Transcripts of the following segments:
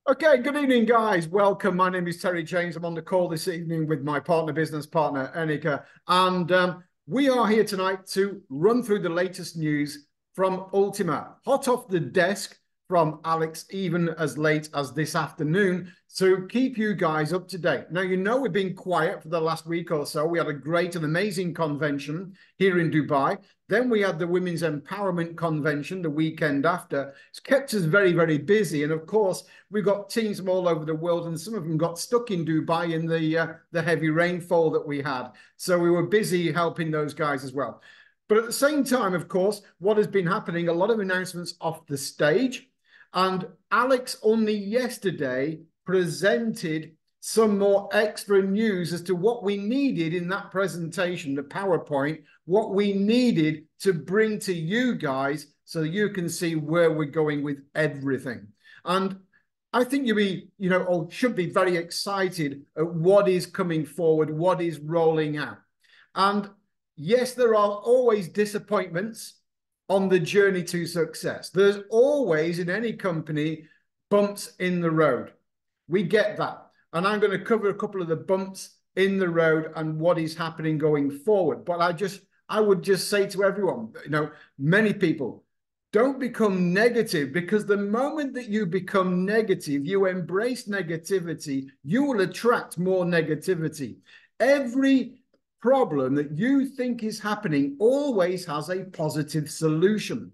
Okay, good evening, guys. Welcome. My name is Terry James. I'm on the call this evening with my business partner, Enika. And we are here tonight to run through the latest news from ULTIMA, hot off the desk from Alex, even as late as this afternoon, to keep you guys up to date. Now, you know we've been quiet for the last week or so. We had a great and amazing convention here in Dubai. Then we had the Women's Empowerment Convention the weekend after. It's kept us very, very busy. And of course, we've got teams from all over the world, and some of them got stuck in Dubai in the heavy rainfall that we had. So we were busy helping those guys as well. But at the same time, of course, what has been happening, a lot of announcements off the stage. And Alex only yesterday presented some more extra news as to what we needed in that presentation, the PowerPoint, what we needed to bring to you guys so you can see where we're going with everything. And I think or should be very excited at what is coming forward, what is rolling out. And yes, there are always disappointments on the journey to success. There's always, in any company, bumps in the road. We get that. And I'm going to cover a couple of the bumps in the road and what is happening going forward. But I would just say to everyone, many people, don't become negative, because the moment that you become negative, you embrace negativity, you will attract more negativity. Every problem that you think is happening always has a positive solution.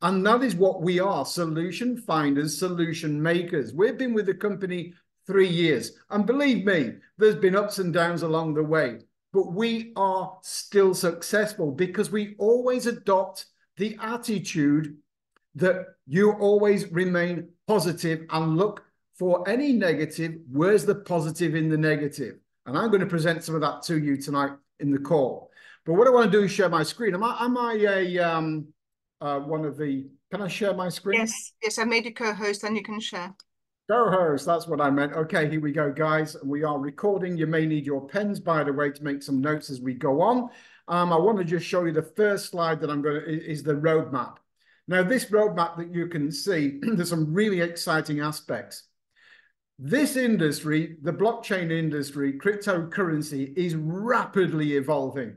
And that is what we are, solution finders, solution makers. We've been with the company 3 years. And believe me, there's been ups and downs along the way, but we are still successful because we always adopt the attitude that you always remain positive and look for any negative. Where's the positive in the negative? And I'm going to present some of that to you tonight in the call. But what I want to do is share my screen. Am I one of the, can I share my screen? Yes, I made you co-host and you can share. Co-host, that's what I meant. Okay, here we go, guys. We are recording. You may need your pens, by the way, to make some notes as we go on. I want to just show you the first slide that is the roadmap. Now, this roadmap that you can see, there's some really exciting aspects. This industry, the blockchain industry, cryptocurrency, is rapidly evolving.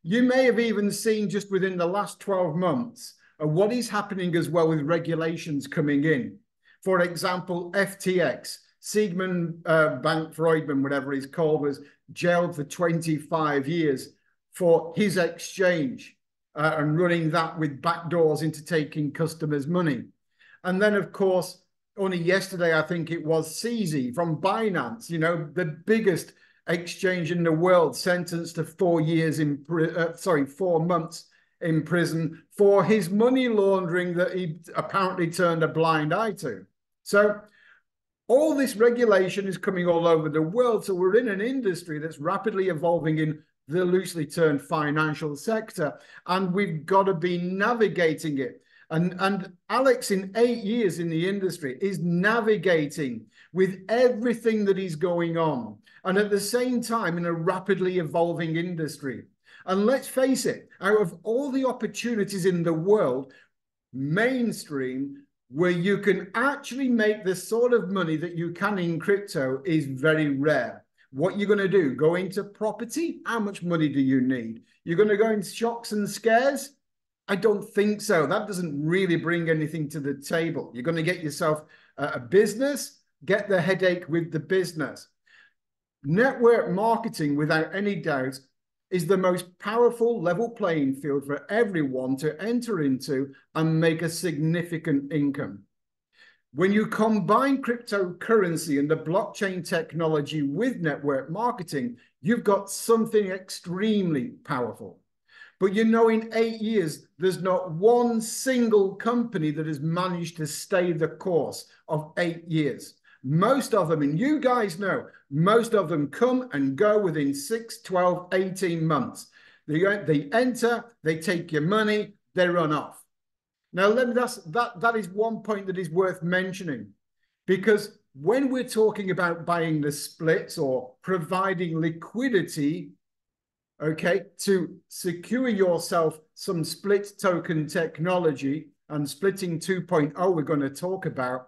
You may have even seen just within the last 12 months what is happening as well with regulations coming in. For example, FTX, Sigmund Bank-Freudman, whatever he's called, was jailed for 25 years for his exchange and running that with backdoors into taking customers' money. And then, of course, only yesterday, I think it was CZ from Binance, the biggest exchange in the world, sentenced to 4 years 4 months in prison for his money laundering that he apparently turned a blind eye to. So all this regulation is coming all over the world. So we're in an industry that's rapidly evolving in the loosely termed financial sector, and we've got to be navigating it. And Alex, in 8 years in the industry, is navigating with everything that is going on, and at the same time in a rapidly evolving industry. And let's face it, out of all the opportunities in the world, mainstream, where you can actually make the sort of money that you can in crypto, is very rare. What you're going to do? Go into property? How much money do you need? You're going to go into shocks and scares? I don't think so. That doesn't really bring anything to the table. You're going to get yourself a business, get the headache with the business. Network marketing, without any doubt, is the most powerful level playing field for everyone to enter into and make a significant income. When you combine cryptocurrency and the blockchain technology with network marketing, you've got something extremely powerful. But in 8 years, there's not one single company that has managed to stay the course of 8 years. Most of them, and you guys know, most of them come and go within 6, 12, 18 months. They enter, they take your money, they run off. Now, that is one point that is worth mentioning, because when we're talking about buying the splits or providing liquidity, okay, to secure yourself some split token technology, and splitting 2.0 we're going to talk about,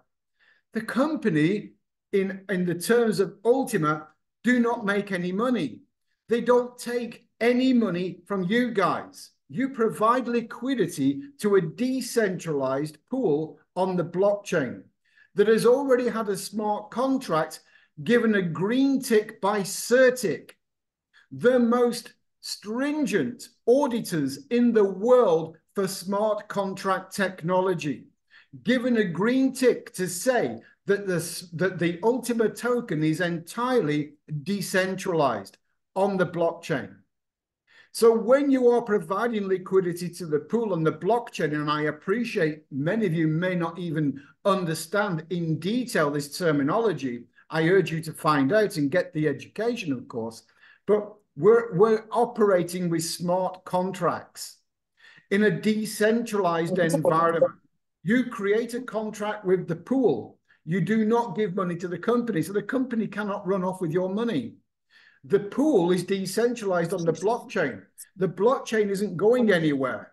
the company, in the terms of ULTIMA, do not make any money. They don't take any money from you guys. You provide liquidity to a decentralized pool on the blockchain that has already had a smart contract given a green tick by CertiK, the most stringent auditors in the world for smart contract technology, given a green tick to say that the ULTIMA token is entirely decentralized on the blockchain. So when you are providing liquidity to the pool on the blockchain, and I appreciate many of you may not even understand in detail this terminology, I urge you to find out and get the education, of course, but we're operating with smart contracts in a decentralized environment. You create a contract with the pool. You do not give money to the company, so the company cannot run off with your money. The pool is decentralized on the blockchain. The blockchain isn't going anywhere.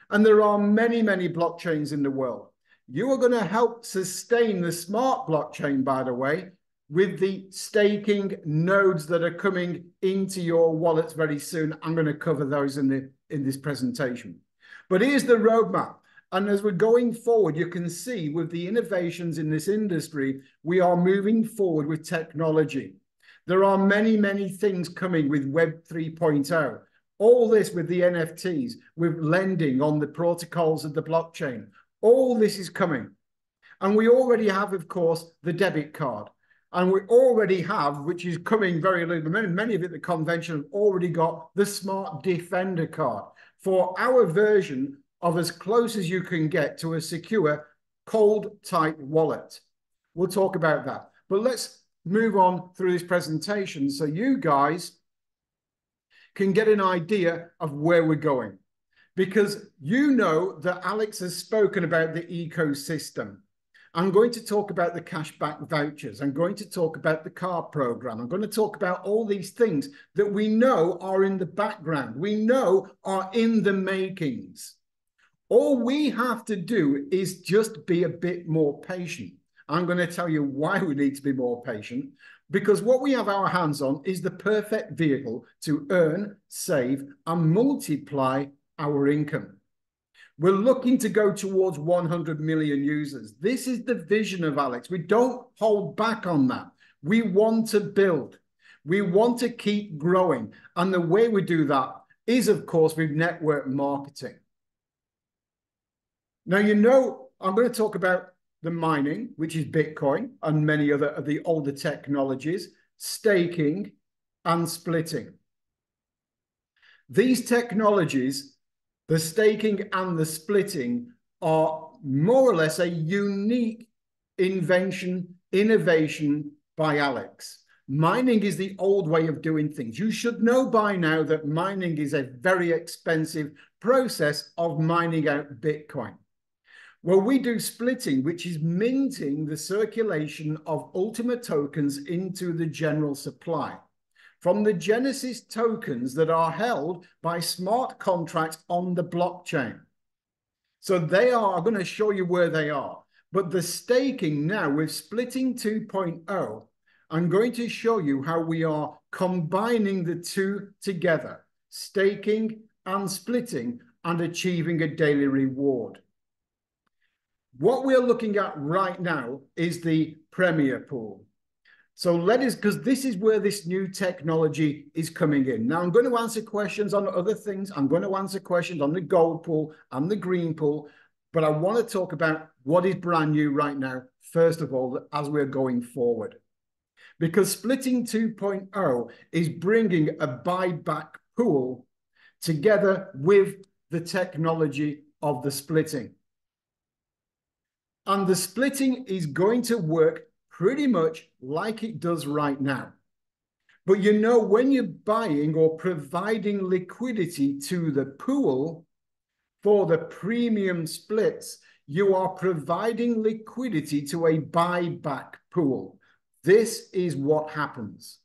And there are many, many blockchains in the world. You are going to help sustain the smart blockchain, by the way, with the staking nodes that are coming into your wallets very soon. I'm going to cover those in this presentation. But here's the roadmap. And as we're going forward, you can see with the innovations in this industry, we are moving forward with technology. There are many, many things coming with Web 3.0. All this with the NFTs, with lending on the protocols of the blockchain. All this is coming. And we already have, of course, the debit card. And we already have, which is coming very little, many of it, the convention have already got the Smart Defender card for our version of as close as you can get to a secure cold type wallet. We'll talk about that. But let's move on through this presentation so you guys can get an idea of where we're going. Because you know that Alex has spoken about the ecosystem. I'm going to talk about the cashback vouchers. I'm going to talk about the card program. I'm going to talk about all these things that we know are in the background. We know are in the makings. All we have to do is just be a bit more patient. I'm going to tell you why we need to be more patient, because what we have our hands on is the perfect vehicle to earn, save, and multiply our income. We're looking to go towards 100 million users. This is the vision of Alex. We don't hold back on that. We want to build. We want to keep growing. And the way we do that is, of course, with network marketing. Now, you know, I'm going to talk about the mining, which is Bitcoin and many other of the older technologies, staking and splitting. These technologies, the staking and the splitting, are more or less a unique invention, innovation by Alex. Mining is the old way of doing things. You should know by now that mining is a very expensive process of mining out Bitcoin. Well, we do splitting, which is minting the circulation of ULTIMA tokens into the general supply from the Genesis tokens that are held by smart contracts on the blockchain. So they are, I'm going to show you where they are. But the staking now with splitting 2.0, I'm going to show you how we are combining the two together, staking and splitting, and achieving a daily reward. What we're looking at right now is the Premier Pool. So let us, because this is where this new technology is coming in. Now I'm going to answer questions on other things. I'm going to answer questions on the gold pool and the green pool, but I want to talk about what is brand new right now, first of all, as we're going forward. Because splitting 2.0 is bringing a buyback pool together with the technology of the splitting. And the splitting is going to work pretty much like it does right now. But you know, when you're buying or providing liquidity to the pool for the premium splits, you are providing liquidity to a buyback pool. This is what happens.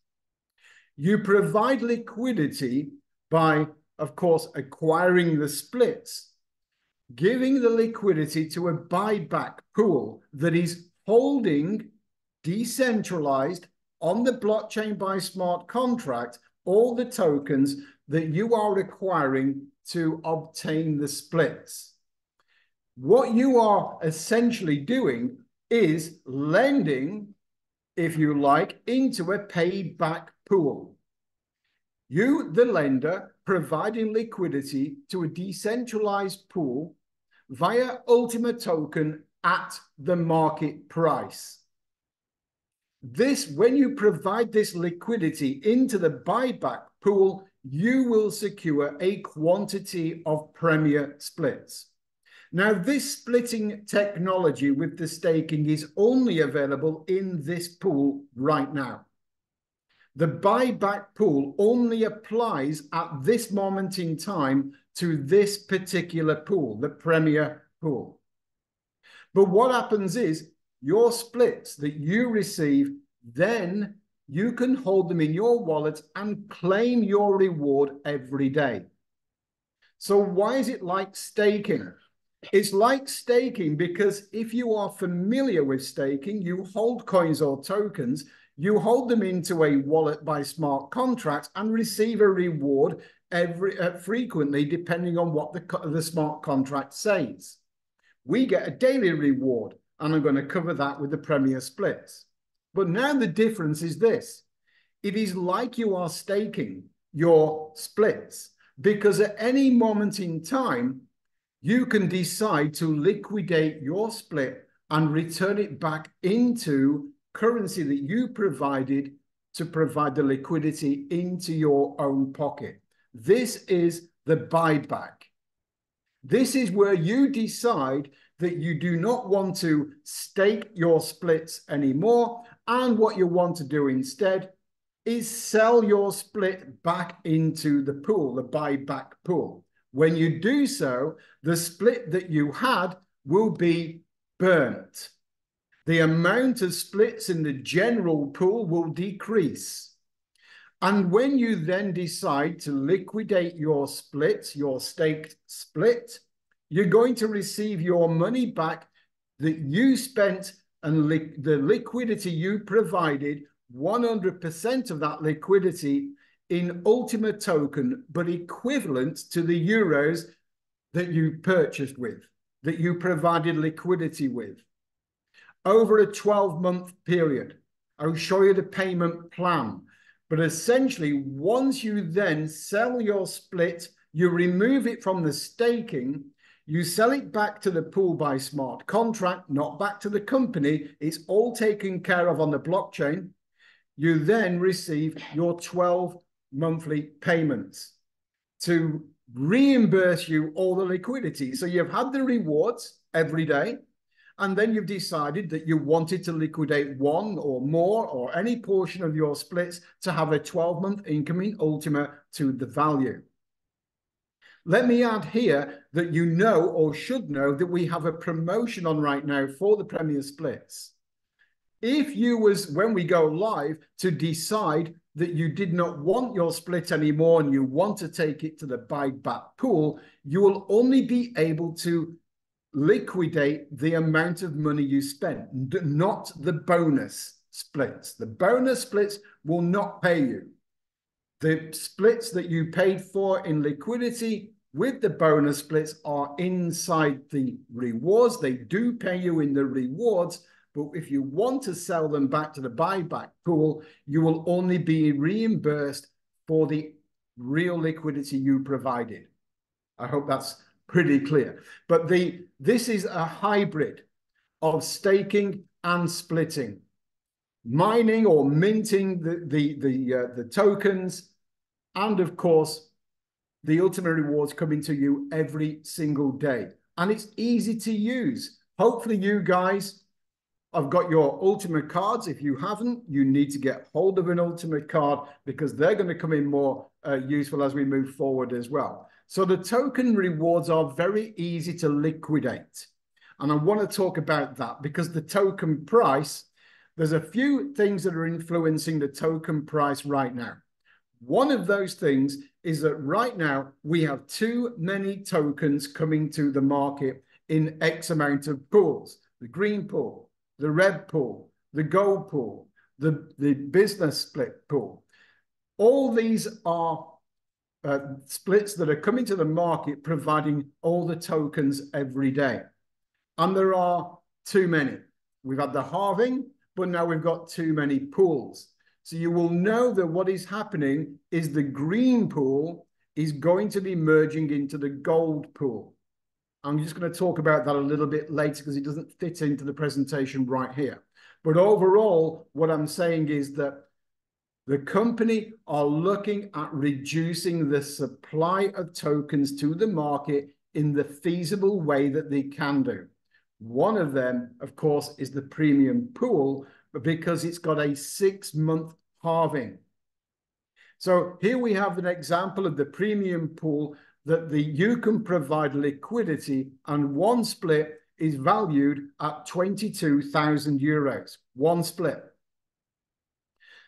You provide liquidity by, of course, acquiring the splits, giving the liquidity to a buyback pool that is holding decentralized on the blockchain by smart contract all the tokens that you are requiring to obtain the splits. What you are essentially doing is lending, if you like, into a paid back pool. You, the lender, providing liquidity to a decentralized pool via ULTIMA token at the market price. This, when you provide this liquidity into the buyback pool, you will secure a quantity of premier splits. Now, this splitting technology with the staking is only available in this pool right now. The buyback pool only applies at this moment in time to this particular pool, the premier pool. But what happens is your splits that you receive, then you can hold them in your wallet and claim your reward every day. So why is it like staking? It's like staking because if you are familiar with staking, you hold coins or tokens, you hold them into a wallet by smart contracts and receive a reward frequently depending on what the smart contract says. We get a daily reward, and I'm going to cover that with the premier splits. But now the difference is this. It is like you are staking your splits because at any moment in time, you can decide to liquidate your split and return it back into currency that you provided to provide the liquidity into your own pocket. This is the buyback. This is where you decide that you do not want to stake your splits anymore, and what you want to do instead is sell your split back into the pool, the buyback pool. When you do so, the split that you had will be burnt. The amount of splits in the general pool will decrease. And when you then decide to liquidate your split, your staked split, you're going to receive your money back that you spent and the liquidity you provided, 100% of that liquidity in ULTIMA token, but equivalent to the euros that you purchased with, that you provided liquidity with. Over a 12-month period. I'll show you the payment plan. But essentially, once you then sell your split, you remove it from the staking, you sell it back to the pool by smart contract, not back to the company. It's all taken care of on the blockchain. You then receive your 12 monthly payments to reimburse you all the liquidity. So you've had the rewards every day, and then you've decided that you wanted to liquidate one or more or any portion of your splits to have a 12-month income in ULTIMA to the value. Let me add here that you know or should know that we have a promotion on right now for the Premier Splits. If you was, when we go live, to decide that you did not want your split anymore and you want to take it to the buyback pool, you will only be able to liquidate the amount of money you spent, not the bonus splits. The bonus splits will not pay you. The splits that you paid for in liquidity with the bonus splits are inside the rewards. They do pay you in the rewards, but if you want to sell them back to the buyback pool, you will only be reimbursed for the real liquidity you provided. I hope that's pretty clear. But this is a hybrid of staking and splitting, mining or minting the tokens, and of course, the ultimate rewards coming to you every single day. And it's easy to use. Hopefully you guys have got your Ultimate cards. If you haven't, you need to get hold of an Ultimate card because they're going to come in more useful as we move forward as well. So the token rewards are very easy to liquidate. And I want to talk about that because the token price, there's a few things that are influencing the token price right now. One of those things is that right now we have too many tokens coming to the market in X amount of pools. The green pool, the red pool, the gold pool, the business split pool. All these are splits that are coming to the market providing all the tokens every day. And there are too many. We've had the halving, but now we've got too many pools. So you will know that what is happening is the green pool is going to be merging into the gold pool. I'm just going to talk about that a little bit later because it doesn't fit into the presentation right here. But overall, what I'm saying is that the company are looking at reducing the supply of tokens to the market in the feasible way that they can do. One of them, of course, is the premium pool, but because it's got a 6-month halving. So here we have an example of the premium pool that you can provide liquidity, and one split is valued at 22,000 euros, one split.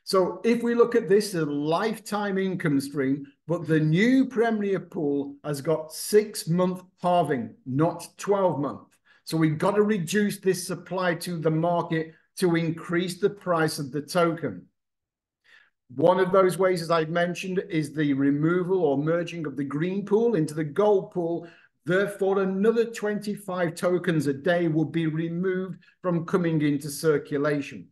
So if we look at this as a lifetime income stream, but the new Premier pool has got 6-month halving, not 12-month. So we've got to reduce this supply to the market to increase the price of the token. One of those ways, as I mentioned, is the removal or merging of the green pool into the gold pool. Therefore, another 25 tokens a day will be removed from coming into circulation.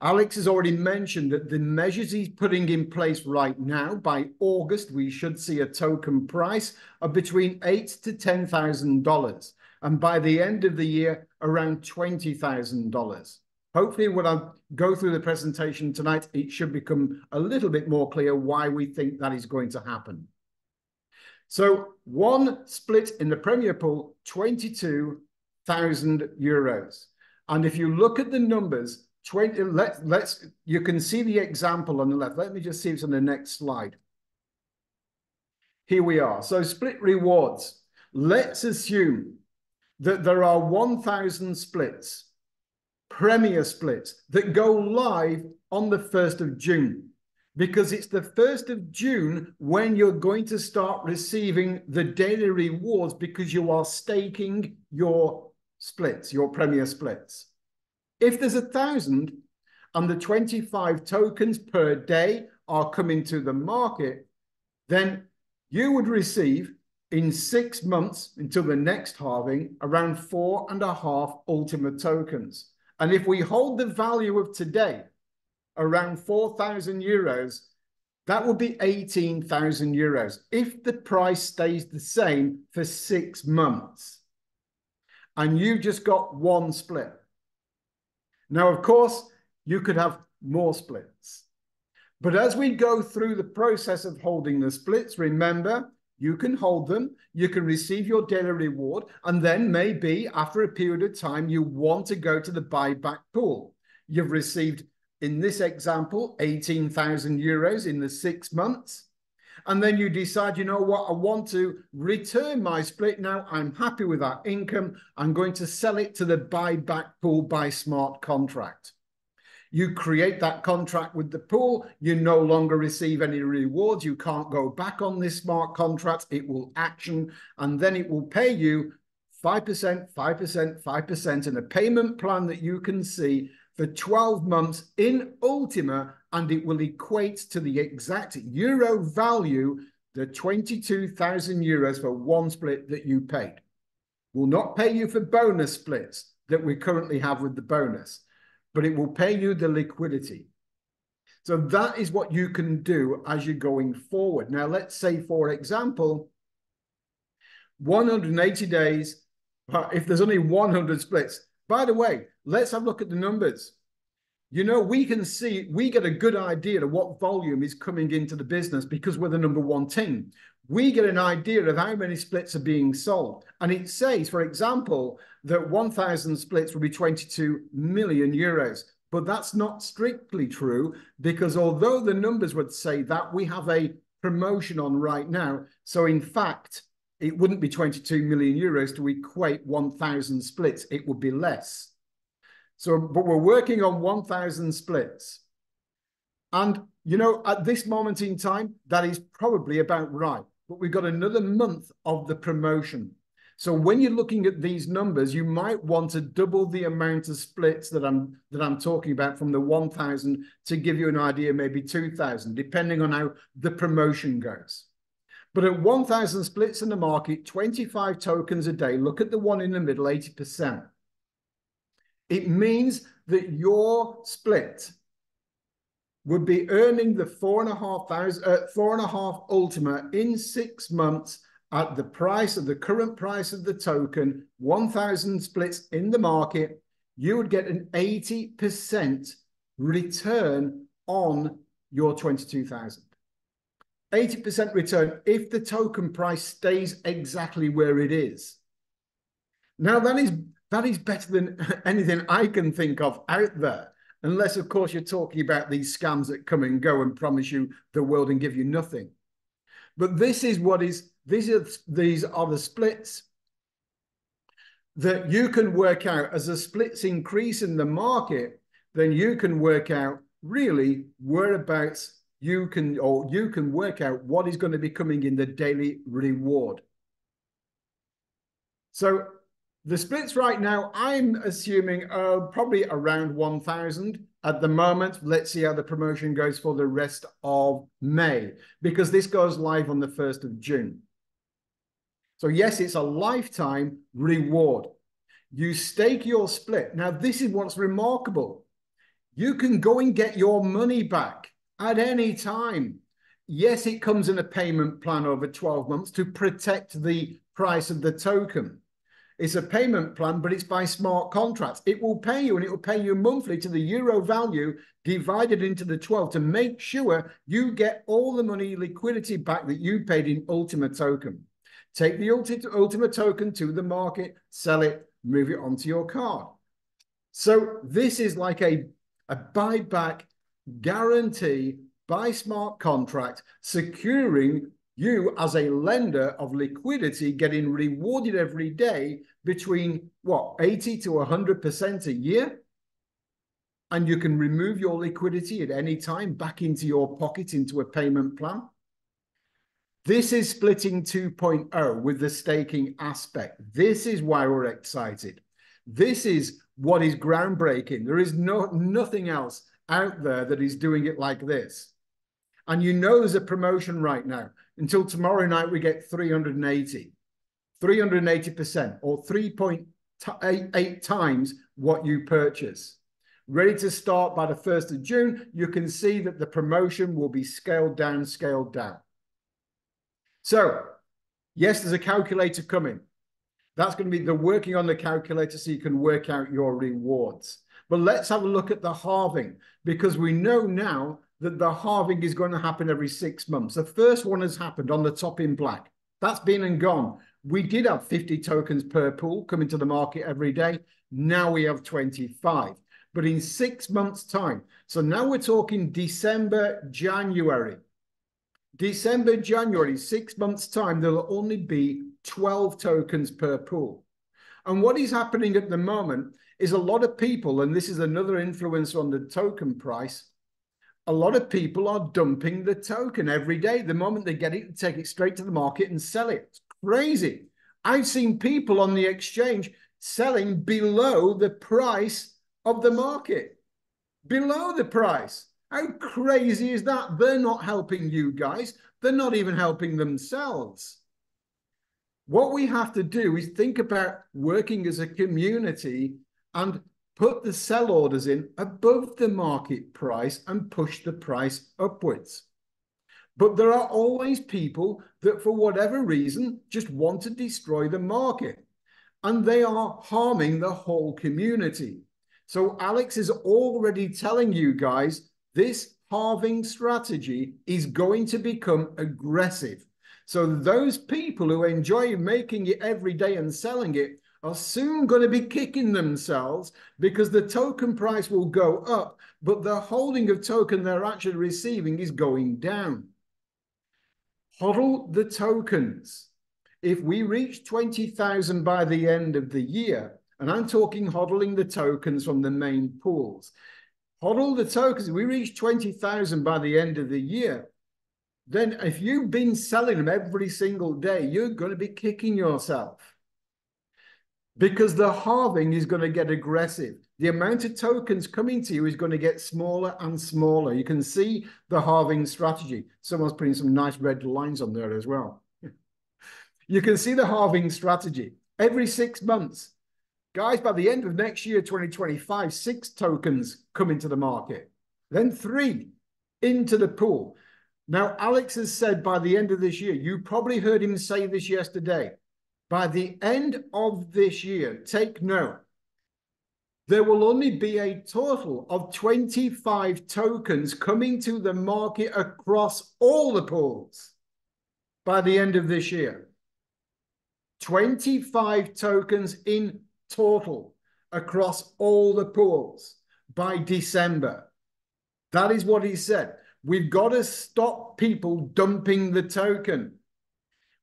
Alex has already mentioned that the measures he's putting in place right now, by August, we should see a token price of between $8,000 to $10,000. And by the end of the year, around $20,000. Hopefully, when I go through the presentation tonight, it should become a little bit more clear why we think that is going to happen. So one split in the Premier pool, 22,000 euros. And if you look at the numbers, you can see the example on the left. Let me just see if it's on the next slide. Here we are. So split rewards. Let's assume that there are 1,000 splits, Premier splits, that go live on the 1st of June. Because it's the 1st of June when you're going to start receiving the daily rewards because you are staking your splits, your Premier splits. If there's 1,000 and the 25 tokens per day are coming to the market, then you would receive in 6 months until the next halving around 4.5 ULTIMA tokens. And if we hold the value of today around 4,000 euros, that would be 18,000 euros if the price stays the same for 6 months. And you just got one split. Now, of course, you could have more splits. But as we go through the process of holding the splits, remember, you can hold them, you can receive your daily reward, and then maybe after a period of time, you want to go to the buyback pool. You've received, in this example, 18,000 euros in the 6 months. And then you decide, you know what, I want to return my split now. I'm happy with that income. I'm going to sell it to the buyback pool by smart contract. You create that contract with the pool. You no longer receive any rewards. You can't go back on this smart contract. It will action, and then it will pay you 5%, 5%, 5% in a payment plan that you can see for 12 months in ULTIMA, and it will equate to the exact euro value, the 22,000 euros for one split that you paid. Will not pay you for bonus splits that we currently have with the bonus, but it will pay you the liquidity. So that is what you can do as you're going forward. Now, let's say, for example, 180 days, if there's only 100 splits. By the way, let's have a look at the numbers. You know, we can see, we get a good idea of what volume is coming into the business because we're the #1 team. We get an idea of how many splits are being sold. And it says, for example, that 1,000 splits will be 22 million euros. But that's not strictly true because although the numbers would say that, we have a promotion on right now. So in fact, it wouldn't be 22 million euros to equate 1,000 splits. It would be less. So, but we're working on 1,000 splits. And, you know, at this moment in time, that is probably about right. But we've got another month of the promotion. So when you're looking at these numbers, you might want to double the amount of splits that I'm talking about from the 1,000 to give you an idea, maybe 2,000, depending on how the promotion goes. But at 1,000 splits in the market, 25 tokens a day, look at the one in the middle, 80%. It means that your split would be earning the 4.5 ULTIMA in 6 months at the price of the current price of the token, 1,000 splits in the market. You would get an 80% return on your 22,000. 80% return if the token price stays exactly where it is. Now, that is better than anything I can think of out there, unless, of course, you're talking about these scams that come and go and promise you the world and give you nothing. But these are the splits that you can work out. As the splits increase in the market, then you can work out really whereabouts you can work out what is going to be coming in the daily reward. So the splits right now, I'm assuming probably around 1,000 at the moment. Let's see how the promotion goes for the rest of May, because this goes live on the 1st of June. So yes, it's a lifetime reward. You stake your split. Now, this is what's remarkable. You can go and get your money back at any time. Yes, it comes in a payment plan over 12 months to protect the price of the token. It's a payment plan, but it's by smart contracts. It will pay you, and it will pay you monthly to the euro value divided into the 12 to make sure you get all the money liquidity back that you paid in ULTIMA token. Take the ULTIMA token to the market, sell it, move it onto your card. So this is like a buyback guarantee by smart contract, securing you as a lender of liquidity, getting rewarded every day between what, 80 to 100% a year. And you can remove your liquidity at any time back into your pocket into a payment plan. This is splitting 2.0 with the staking aspect. This is why we're excited. This is what is groundbreaking. There is nothing else out there that is doing it like this. And you know there's a promotion right now. Until tomorrow night, we get 380% or 3.88 times what you purchase. Ready to start by the 1st of June. You can see that the promotion will be scaled down, scaled down. So, yes, there's a calculator coming. That's going to be the working on the calculator so you can work out your rewards. But let's have a look at the halving, because we know now that the halving is going to happen every 6 months. The first one has happened on the top in black. That's been and gone. We did have 50 tokens per pool coming to the market every day. Now we have 25. But in 6 months' time, so now we're talking December, January. December, January, 6 months' time, there'll only be 12 tokens per pool. And what is happening at the moment is a lot of people, and this is another influence on the token price, a lot of people are dumping the token every day. The moment they get it, they take it straight to the market and sell it. It's crazy. I've seen people on the exchange selling below the price of the market. Below the price. How crazy is that? They're not helping you guys. They're not even helping themselves. What we have to do is think about working as a community and put the sell orders in above the market price and push the price upwards. But there are always people that, for whatever reason, just want to destroy the market. And they are harming the whole community. So Alex is already telling you guys, this halving strategy is going to become aggressive. So those people who enjoy making it every day and selling it are soon going to be kicking themselves, because the token price will go up, but the holding of token they're actually receiving is going down. Hodl the tokens. If we reach 20,000 by the end of the year, and I'm talking hodling the tokens from the main pools, hodl the tokens, if we reach 20,000 by the end of the year, then if you've been selling them every single day, you're going to be kicking yourself. because the halving is going to get aggressive. The amount of tokens coming to you is going to get smaller and smaller. You can see the halving strategy. Someone's putting some nice red lines on there as well. You can see the halving strategy. Every 6 months, guys, by the end of next year, 2025, 6 tokens come into the market. Then 3 into the pool. Now, Alex has said by the end of this year, you probably heard him say this yesterday, by the end of this year, take note, there will only be a total of 25 tokens coming to the market across all the pools by the end of this year. 25 tokens in total across all the pools by December. That is what he said. We've got to stop people dumping the token.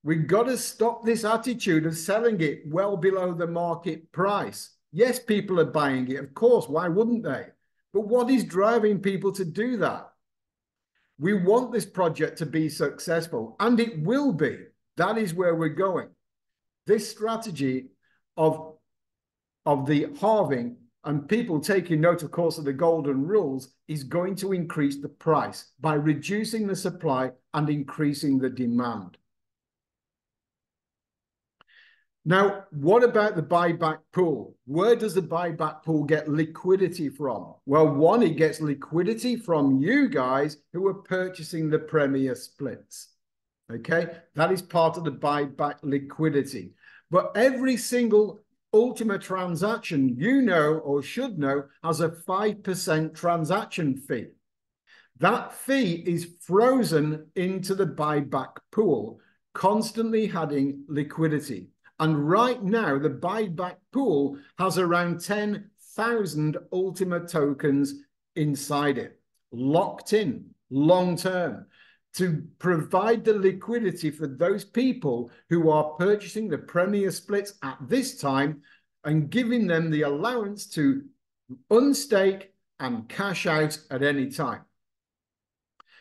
We've got to stop this attitude of selling it well below the market price. Yes, people are buying it, of course. Why wouldn't they? But what is driving people to do that? We want this project to be successful, and it will be. That is where we're going. This strategy of the halving and people taking note, of course, of the golden rules is going to increase the price by reducing the supply and increasing the demand. Now, what about the buyback pool? Where does the buyback pool get liquidity from? Well, one, it gets liquidity from you guys who are purchasing the Premier splits. Okay, that is part of the buyback liquidity. But every single ULTIMA transaction, you know or should know, has a 5% transaction fee. That fee is frozen into the buyback pool, constantly adding liquidity. And right now, the buyback pool has around 10,000 ULTIMA tokens inside it, locked in, long term, to provide the liquidity for those people who are purchasing the Premier splits at this time and giving them the allowance to unstake and cash out at any time.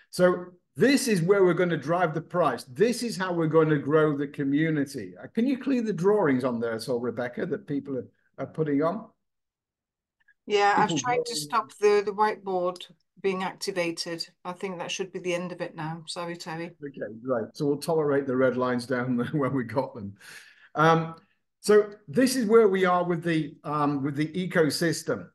So this is where we're going to drive the price. This is how we're going to grow the community. Can you clear the drawings on there, so Rebecca, that people are putting on? Yeah, I've tried to stop the whiteboard being activated. I think that should be the end of it now. Sorry, Terry. Okay, right. So we'll tolerate the red lines down there when we got them. So this is where we are with the ecosystem.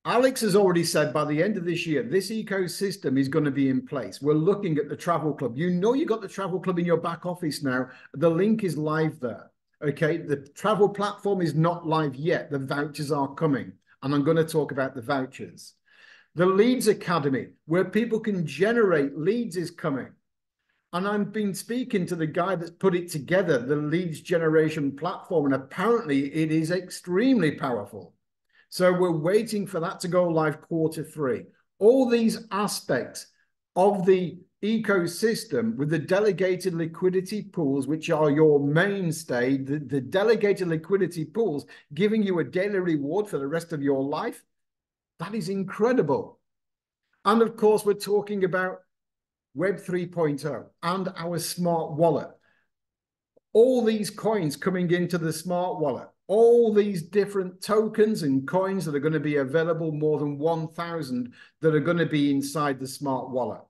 Alex has already said by the end of this year, this ecosystem is going to be in place. We're looking at the travel club. You know, you've got the travel club in your back office now. The link is live there. Okay, the travel platform is not live yet. The vouchers are coming, and I'm going to talk about the vouchers. The Leads Academy, where people can generate leads, is coming. And I've been speaking to the guy that's put it together, the leads generation platform, and apparently it is extremely powerful. So we're waiting for that to go live Q3. All these aspects of the ecosystem with the delegated liquidity pools, which are your mainstay, the delegated liquidity pools giving you a daily reward for the rest of your life, that is incredible. And of course, we're talking about Web 3.0 and our smart wallet. All these coins coming into the smart wallet. All these different tokens and coins that are going to be available, more than 1,000 that are going to be inside the smart wallet.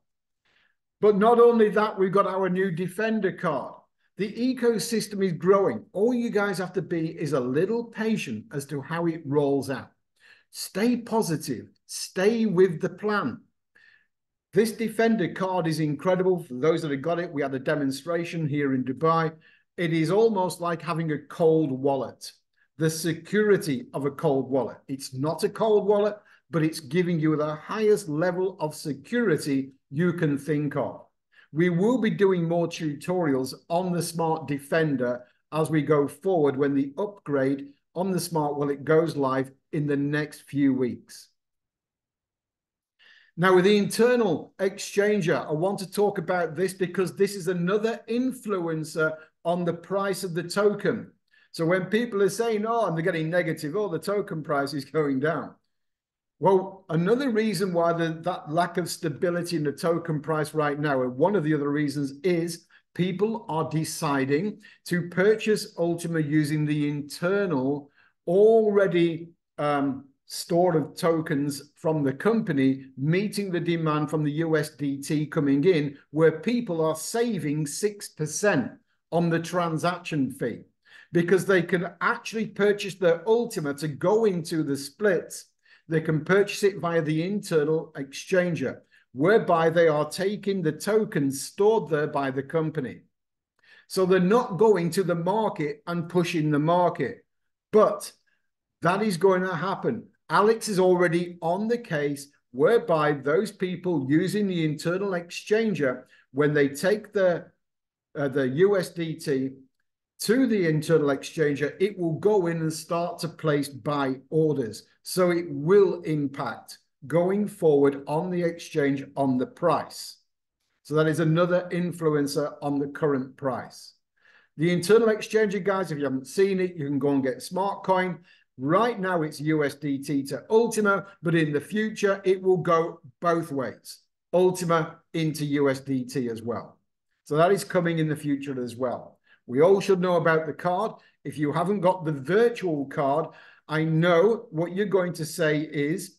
But not only that, we've got our new Defender card. The ecosystem is growing. All you guys have to be is a little patient as to how it rolls out. Stay positive. Stay with the plan. This Defender card is incredible. For those that have got it, we had a demonstration here in Dubai. It is almost like having a cold wallet. The security of a cold wallet. It's not a cold wallet, but it's giving you the highest level of security you can think of. We will be doing more tutorials on the Smart Defender as we go forward when the upgrade on the Smart Wallet goes live in the next few weeks. Now, with the internal exchanger, I want to talk about this because this is another influencer on the price of the token. So when people are saying, oh, and they're getting negative, oh, the token price is going down. Well, another reason why that lack of stability in the token price right now, and one of the other reasons is people are deciding to purchase ULTIMA using the internal already store of tokens from the company, meeting the demand from the USDT coming in, where people are saving 6% on the transaction fee, because they can actually purchase their ULTIMA to go into the splits. They can purchase it via the internal exchanger, whereby they are taking the tokens stored there by the company. So they're not going to the market and pushing the market, but that is going to happen. Alex is already on the case whereby those people using the internal exchanger, when they take the USDT to the internal exchanger, it will go in and start to place buy orders. So it will impact going forward on the exchange on the price. So that is another influencer on the current price. The internal exchanger, guys, if you haven't seen it, you can go and get SmartCoin. Right now it's USDT to ULTIMA, but in the future it will go both ways. ULTIMA into USDT as well. So that is coming in the future as well. We all should know about the card. If you haven't got the virtual card, I know what you're going to say is,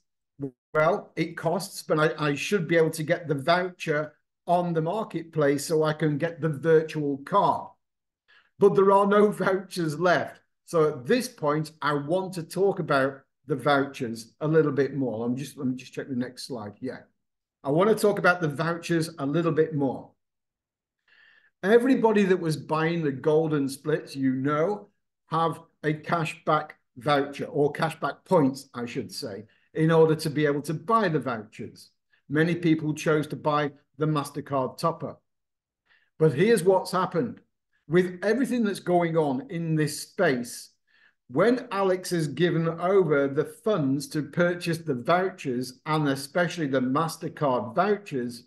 well, it costs, but I should be able to get the voucher on the marketplace so I can get the virtual card. But there are no vouchers left. So at this point, I want to talk about the vouchers a little bit more. Let me just check the next slide. Yeah. I want to talk about the vouchers a little bit more. Everybody that was buying the golden splits, you know, have a cashback voucher, or cashback points, I should say, in order to be able to buy the vouchers. Many people chose to buy the MasterCard topper. But here's what's happened. With everything that's going on in this space, when Alex has given over the funds to purchase the vouchers, and especially the MasterCard vouchers,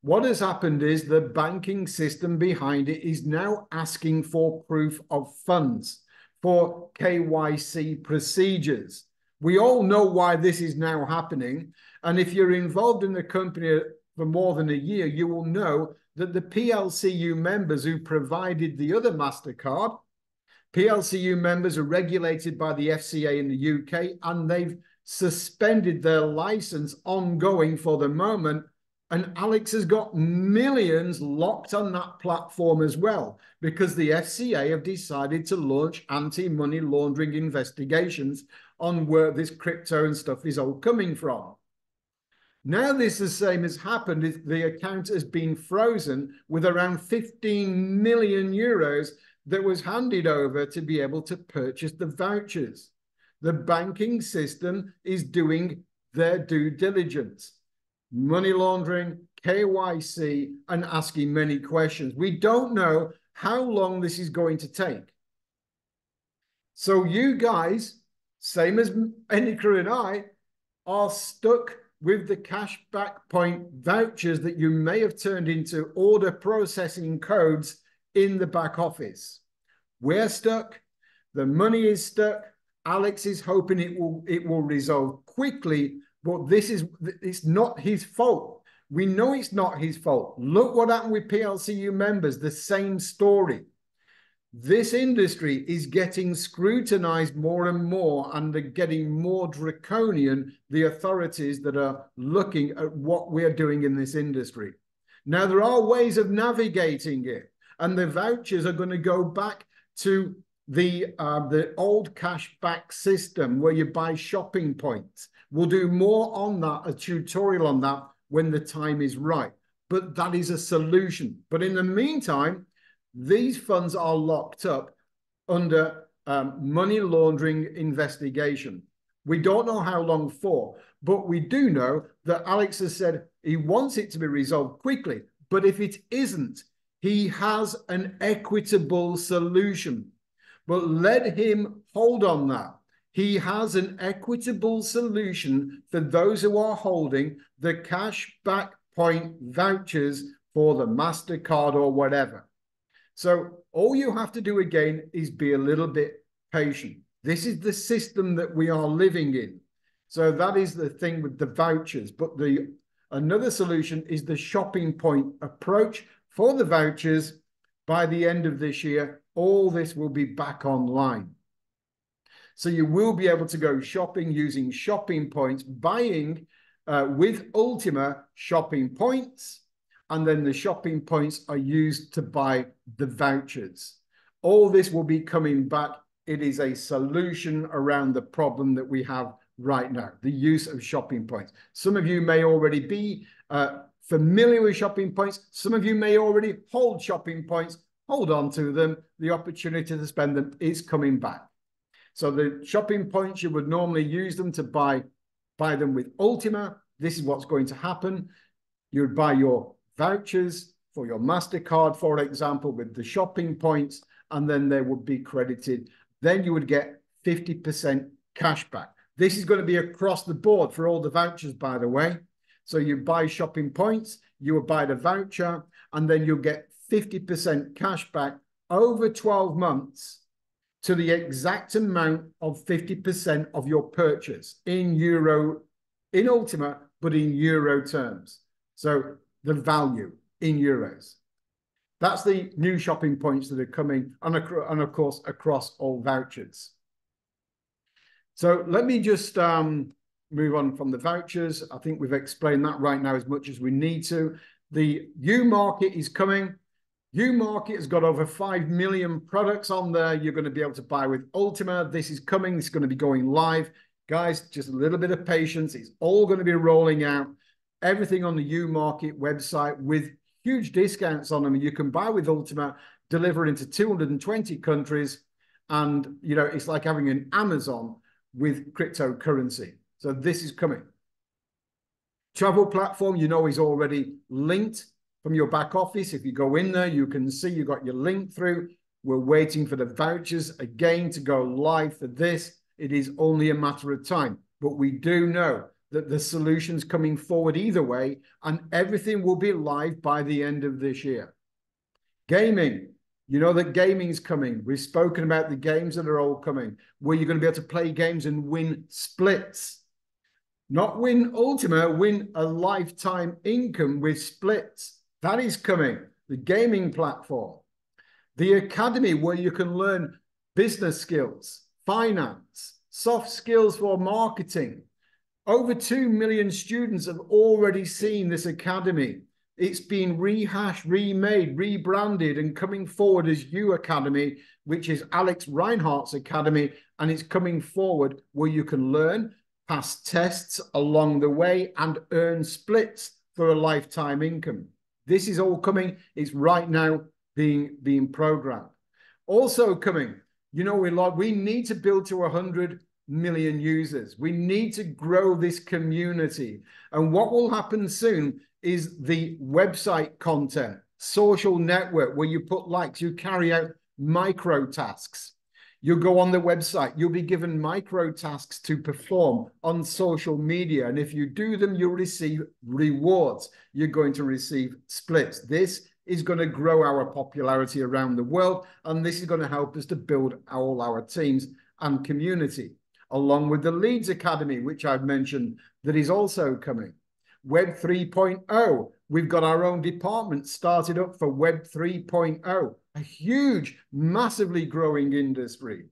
what has happened is the banking system behind it is now asking for proof of funds, for KYC procedures. We all know why this is now happening. And if you're involved in the company for more than a year, you will know that the PLCU members who provided the other MasterCard, PLCU members are regulated by the FCA in the UK, and they've suspended their license ongoing for the moment. And Alex has got millions locked on that platform as well, because the FCA have decided to launch anti-money laundering investigations on where this crypto and stuff is all coming from. Now this the same has happened. The account has been frozen with around 15 million euros that was handed over to be able to purchase the vouchers. The banking system is doing their due diligence. Money laundering, KYC, and asking many questions. We don't know how long this is going to take. So you guys, same as Enika and I, are stuck with the cashback point vouchers that you may have turned into order processing codes in the back office. We're stuck. The money is stuck. Alex is hoping it will resolve quickly, but it's not his fault. We know it's not his fault. Look what happened with PLCU members, the same story. This industry is getting scrutinized more and more, and they're getting more draconian, the authorities that are looking at what we're doing in this industry. Now, there are ways of navigating it, and the vouchers are going to go back to the old cashback system where you buy shopping points. We'll do more on that, a tutorial on that when the time is right. But that is a solution. But in the meantime, these funds are locked up under money laundering investigation. We don't know how long for, but we do know that Alex has said he wants it to be resolved quickly. But if it isn't, he has an equitable solution. But let him hold on that. He has an equitable solution for those who are holding the cashback point vouchers for the MasterCard or whatever. So all you have to do again is be a little bit patient. This is the system that we are living in. So that is the thing with the vouchers. But another solution is the shopping point approach for the vouchers, by the end of this year, all this will be back online. So you will be able to go shopping using shopping points, buying with ULTIMA shopping points, and then the shopping points are used to buy the vouchers. All this will be coming back. It is a solution around the problem that we have right now, the use of shopping points. Some of you may already be familiar with shopping points. Some of you may already hold shopping points. Hold on to them. The opportunity to spend them is coming back. So the shopping points, you would normally use them to buy them with ULTIMA. This is what's going to happen. You would buy your vouchers for your MasterCard, for example, with the shopping points, and then they would be credited. Then you would get 50% cash back. This is going to be across the board for all the vouchers, by the way. So you buy shopping points, you will buy the voucher, and then you'll get 50% cash back over 12 months to the exact amount of 50% of your purchase in euro, in ULTIMA, but in euro terms. So the value in euros. That's the new shopping points that are coming, and of course, across all vouchers. So let me just move on from the vouchers. I think we've explained that right now as much as we need to. The U market is coming. U market has got over 5 million products on there. You're going to be able to buy with ULTIMA. This is coming. This is going to be going live. Guys, just a little bit of patience. It's all going to be rolling out. Everything on the U market website with huge discounts on them. You can buy with ULTIMA, deliver into 220 countries. And, you know, it's like having an Amazon with cryptocurrency. So this is coming. Travel platform, you know, is already linked from your back office. If you go in there, you can see you got your link through. We're waiting for the vouchers again to go live for this. It is only a matter of time, but we do know that the solution's coming forward either way, and everything will be live by the end of this year. Gaming, you know that gaming's coming. We've spoken about the games that are all coming, where you're going to be able to play games and win splits. Not win ULTIMA, win a lifetime income with splits. That is coming. The gaming platform. The academy, where you can learn business skills, finance, soft skills for marketing. Over 2 million students have already seen this academy. It's been rehashed, remade, rebranded, and coming forward as U Academy, which is Alex Reinhardt's academy, and it's coming forward where you can learn, pass tests along the way, and earn splits for a lifetime income. This is all coming. It's right now being programmed. Also coming, you know, we need to build to 100 million users. We need to grow this community. And what will happen soon is the website content, social network, where you put likes, you carry out micro tasks. You go on the website, you'll be given micro tasks to perform on social media. And if you do them, you'll receive rewards. You're going to receive splits. This is going to grow our popularity around the world. And this is going to help us to build all our teams and community, along with the Leeds Academy, which I've mentioned, that is also coming. Web 3.0, we've got our own department started up for Web 3.0, a huge, massively growing industry.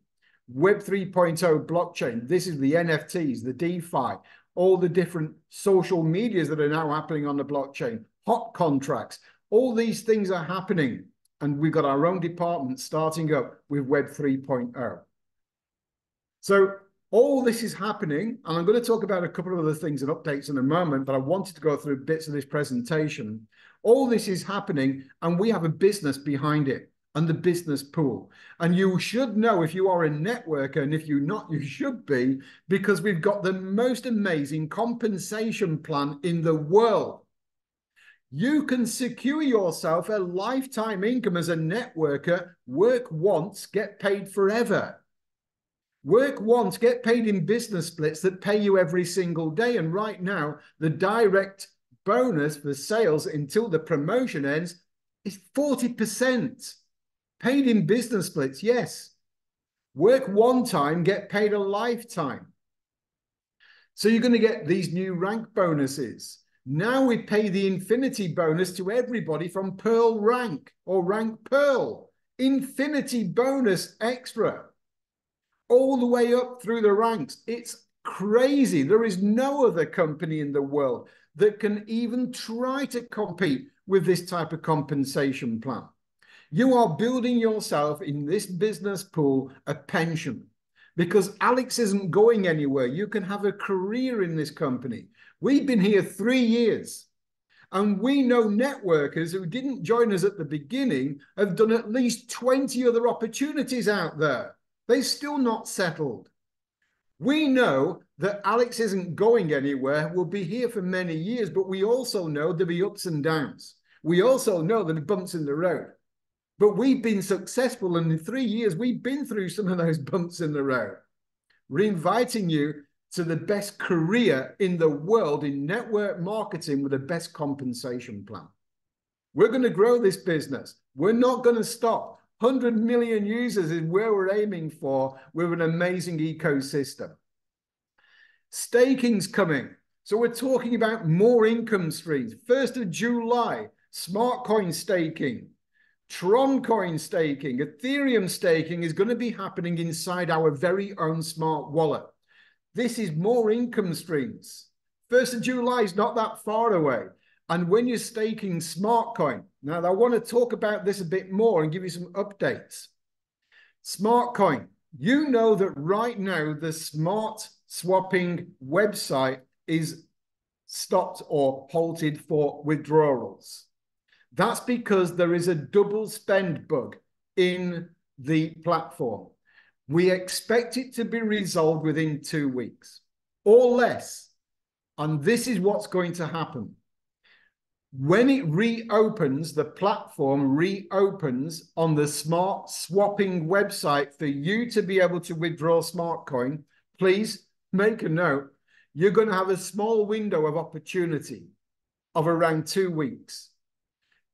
Web 3.0 blockchain, this is the NFTs, the DeFi, all the different social medias that are now happening on the blockchain, hot contracts, all these things are happening. And we've got our own department starting up with Web 3.0. So all this is happening, and I'm going to talk about a couple of other things and updates in a moment, but I wanted to go through bits of this presentation. All this is happening, and we have a business behind it, and the business pool. And you should know if you are a networker, and if you're not, you should be, because we've got the most amazing compensation plan in the world. You can secure yourself a lifetime income as a networker. Work once, get paid forever. Work once, get paid in business splits that pay you every single day. And right now, the direct bonus for sales until the promotion ends is 40%. Paid in business splits, yes. Work one time, get paid a lifetime. So you're going to get these new rank bonuses. Now we pay the infinity bonus to everybody from Pearl rank or rank Pearl. Infinity bonus extra. All the way up through the ranks. It's crazy. There is no other company in the world that can even try to compete with this type of compensation plan. You are building yourself in this business pool a pension because Alex isn't going anywhere. You can have a career in this company. We've been here 3 years and we know networkers who didn't join us at the beginning have done at least 20 other opportunities out there. They're still not settled. We know that Alex isn't going anywhere, will be here for many years, but we also know there'll be ups and downs. We also know there'll be bumps in the road. But we've been successful, and in 3 years, we've been through some of those bumps in the road. We're inviting you to the best career in the world in network marketing with the best compensation plan. We're going to grow this business. We're not going to stop. 100 million users is where we're aiming for with an amazing ecosystem. Staking's coming. So we're talking about more income streams. 1st of July, smart coin staking, Tron coin staking, Ethereum staking is going to be happening inside our very own smart wallet. This is more income streams. 1st of July is not that far away. And when you're staking smart coin, now I want to talk about this a bit more and give you some updates. Smart coin, you know that right now the smart swapping website is stopped or halted for withdrawals. That's because there is a double spend bug in the platform. We expect it to be resolved within 2 weeks or less. And this is what's going to happen. When it reopens, the platform reopens on the smart swapping website for you to be able to withdraw smart coin, please make a note. You're going to have a small window of opportunity of around 2 weeks.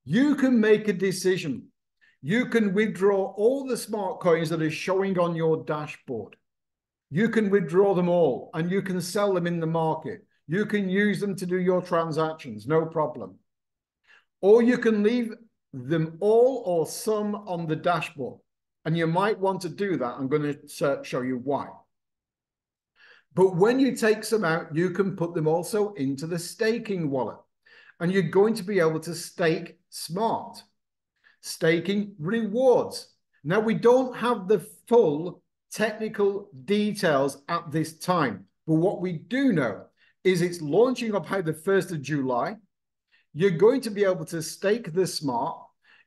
You can make a decision. You can withdraw all the smart coins that are showing on your dashboard. You can withdraw them all and you can sell them in the market. You can use them to do your transactions, no problem. Or you can leave them all or some on the dashboard. And you might want to do that. I'm going to show you why. But when you take some out, you can put them also into the staking wallet. And you're going to be able to stake smart. Staking rewards. Now, we don't have the full technical details at this time. But what we do know is it's launching up by the 1st of July. You're going to be able to stake the smart.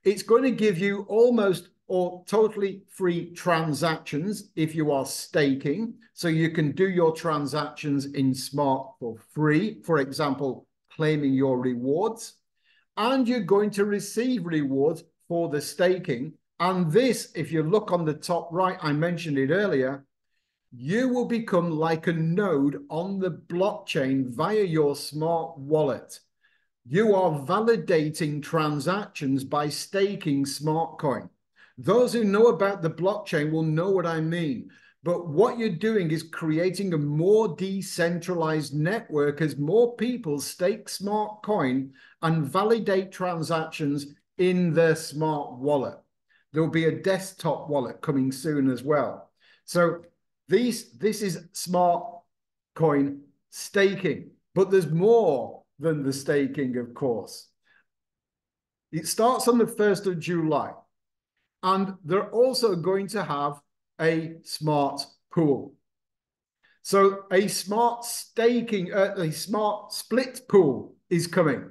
It's going to give you almost or totally free transactions if you are staking. So you can do your transactions in smart for free. For example, claiming your rewards. And you're going to receive rewards for the staking. And this, if you look on the top right, I mentioned it earlier, you will become like a node on the blockchain via your smart wallet. You are validating transactions by staking smart coin. Those who know about the blockchain will know what I mean. But what you're doing is creating a more decentralized network as more people stake smart coin and validate transactions in their smart wallet. There'll be a desktop wallet coming soon as well. So this is smart coin staking, but there's more than the staking, of course. It starts on the 1st of July, and they're also going to have a smart pool. So a smart staking, a smart split pool is coming.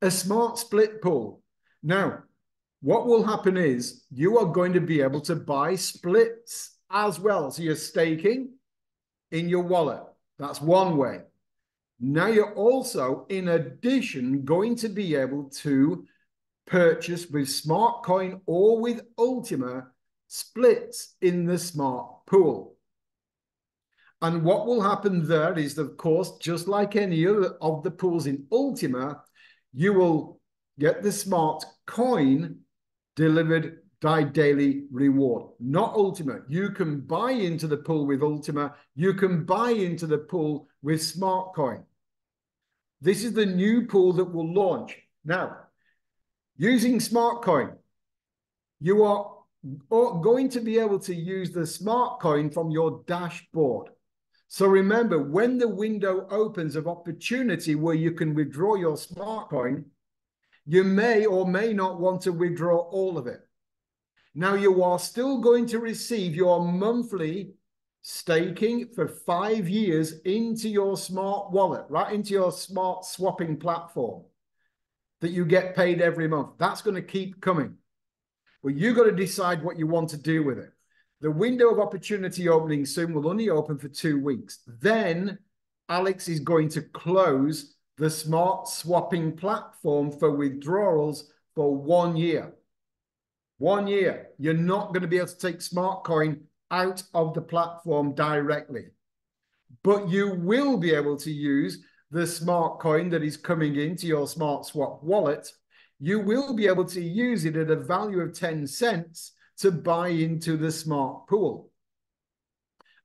A smart split pool. Now, what will happen is you are going to be able to buy splits as well. So you're staking in your wallet. That's one way. Now you're also, in addition, going to be able to purchase with smart coin or with ULTIMA splits in the smart pool. And what will happen there is, of course, just like any other of the pools in ULTIMA, you will get the smart coin delivered by daily reward, not ULTIMA. You can buy into the pool with ULTIMA. You can buy into the pool with smart coin. This is the new pool that will launch. Now, using Smart Coin, you are going to be able to use the Smart Coin from your dashboard. So remember, when the window opens of opportunity where you can withdraw your Smart Coin, you may or may not want to withdraw all of it. Now, you are still going to receive your monthly staking for 5 years into your smart wallet, right into your smart swapping platform that you get paid every month. That's going to keep coming. Well, you've got to decide what you want to do with it. The window of opportunity opening soon will only open for 2 weeks. Then Alex is going to close the smart swapping platform for withdrawals for 1 year. 1 year. You're not going to be able to take Smart Coin out of the platform directly. But you will be able to use the Smart Coin that is coming into your Smart Swap wallet. You will be able to use it at a value of 10 cents to buy into the smart pool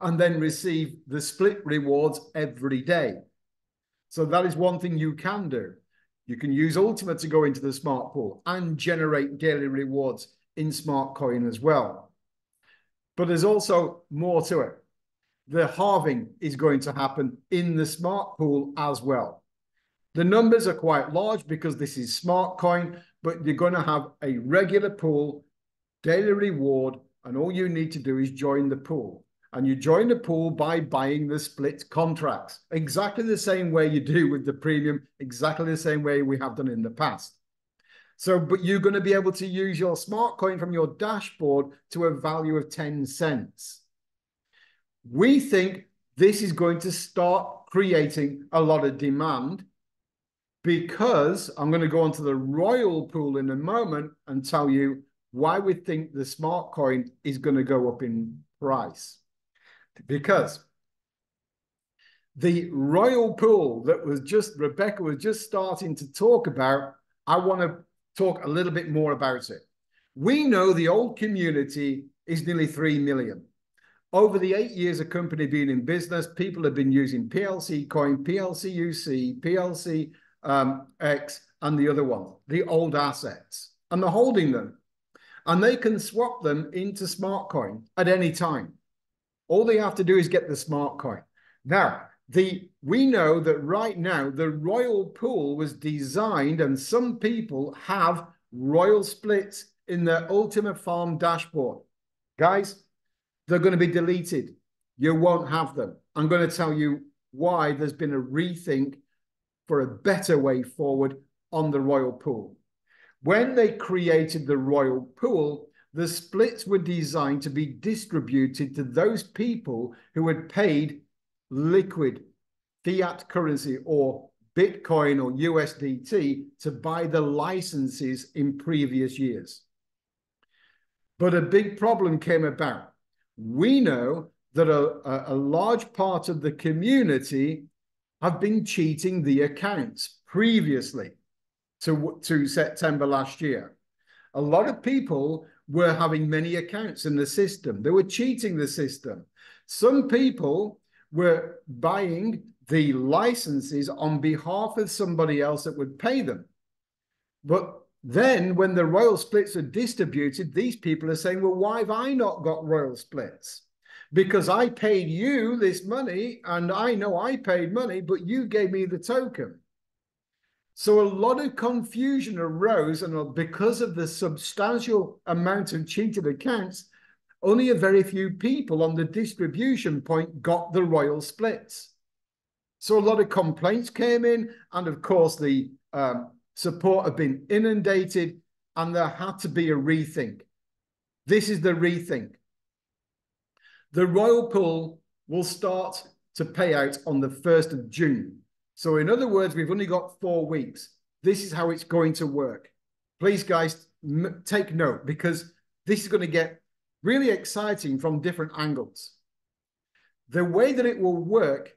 and then receive the split rewards every day. So that is one thing you can do. You can use ULTIMA to go into the smart pool and generate daily rewards in Smart Coin as well. But there's also more to it. The halving is going to happen in the smart pool as well. The numbers are quite large because this is Smart Coin, but you're going to have a regular pool, daily reward, and all you need to do is join the pool. And you join the pool by buying the split contracts, exactly the same way you do with the premium, exactly the same way we have done in the past. So, but you're going to be able to use your Smart Coin from your dashboard to a value of 10 cents. We think this is going to start creating a lot of demand because I'm going to go on to the Royal Pool in a moment and tell you why we think the Smart Coin is going to go up in price. Because the Royal Pool that Rebecca was just starting to talk about, I want to talk a little bit more about it. We know the old community is nearly 3 million. Over the 8 years of company being in business, people have been using PLC Coin, PLC UC, PLC X, and the other one, the old assets, and they're holding them. And they can swap them into Smart Coin at any time. All they have to do is get the Smart Coin. Now, we know that right now, the Royal Pool was designed, and some people have Royal splits in their ULTIMA Farm dashboard. Guys, they're going to be deleted. You won't have them. I'm going to tell you why there's been a rethink for a better way forward on the Royal Pool. When they created the Royal Pool, the splits were designed to be distributed to those people who had paid liquid fiat currency or Bitcoin or USDT to buy the licenses in previous years. But a big problem came about. We know that a large part of the community have been cheating the accounts previously to September last year. A lot of people were having many accounts in the system. They were cheating the system. Some people were buying the licenses on behalf of somebody else that would pay them. But then when the Royal splits are distributed, these people are saying, well, why have I not got Royal splits? Because I paid you this money and I know I paid money, but you gave me the token. So a lot of confusion arose, and because of the substantial amount of cheated accounts, only a very few people on the distribution point got the Royal splits. So a lot of complaints came in, and of course the support have been inundated, and there had to be a rethink. This is the rethink. The Royal Pool will start to pay out on the 1st of June. So in other words, we've only got 4 weeks. This is how it's going to work. Please, guys, take note, because this is going to get really exciting from different angles. The way that it will work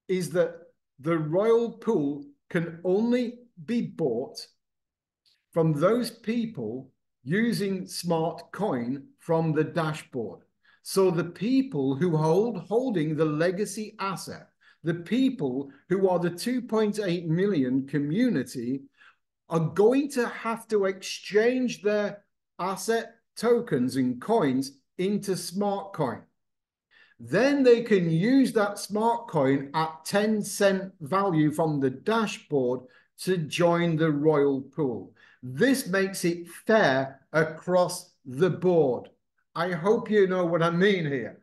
is that the Royal Pool can only be bought from those people using Smart Coin from the dashboard. So the people who holding the legacy asset. The people who are the 2.8 million community are going to have to exchange their asset tokens and coins into smart coin. Then they can use that smart coin at 10-cent value from the dashboard to join the royal pool. This makes it fair across the board. I hope you know what I mean here.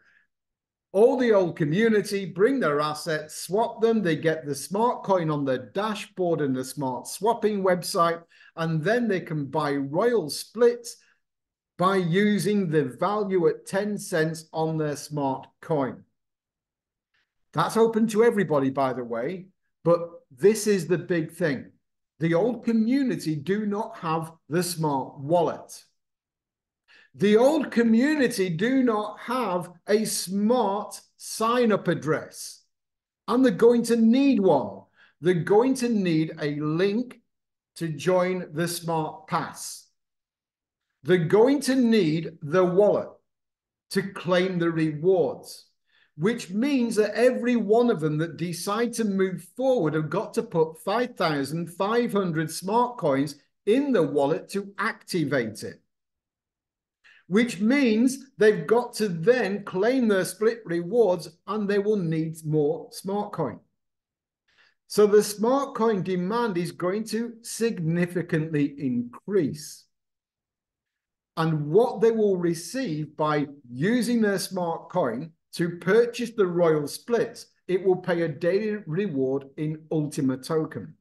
All the old community bring their assets, swap them, they get the smart coin on the dashboard and the smart swapping website, and then they can buy royal splits by using the value at 10 cents on their smart coin. That's open to everybody, by the way, but this is the big thing. The old community do not have the smart wallet. The old community do not have a smart sign-up address, and they're going to need one. They're going to need a link to join the smart pass. They're going to need the wallet to claim the rewards, which means that every one of them that decide to move forward have got to put 5,500 smart coins in the wallet to activate it, which means they've got to then claim their split rewards and they will need more smart coin. So the smart coin demand is going to significantly increase. And what they will receive by using their smart coin to purchase the royal splits, it will pay a daily reward in ULTIMA token.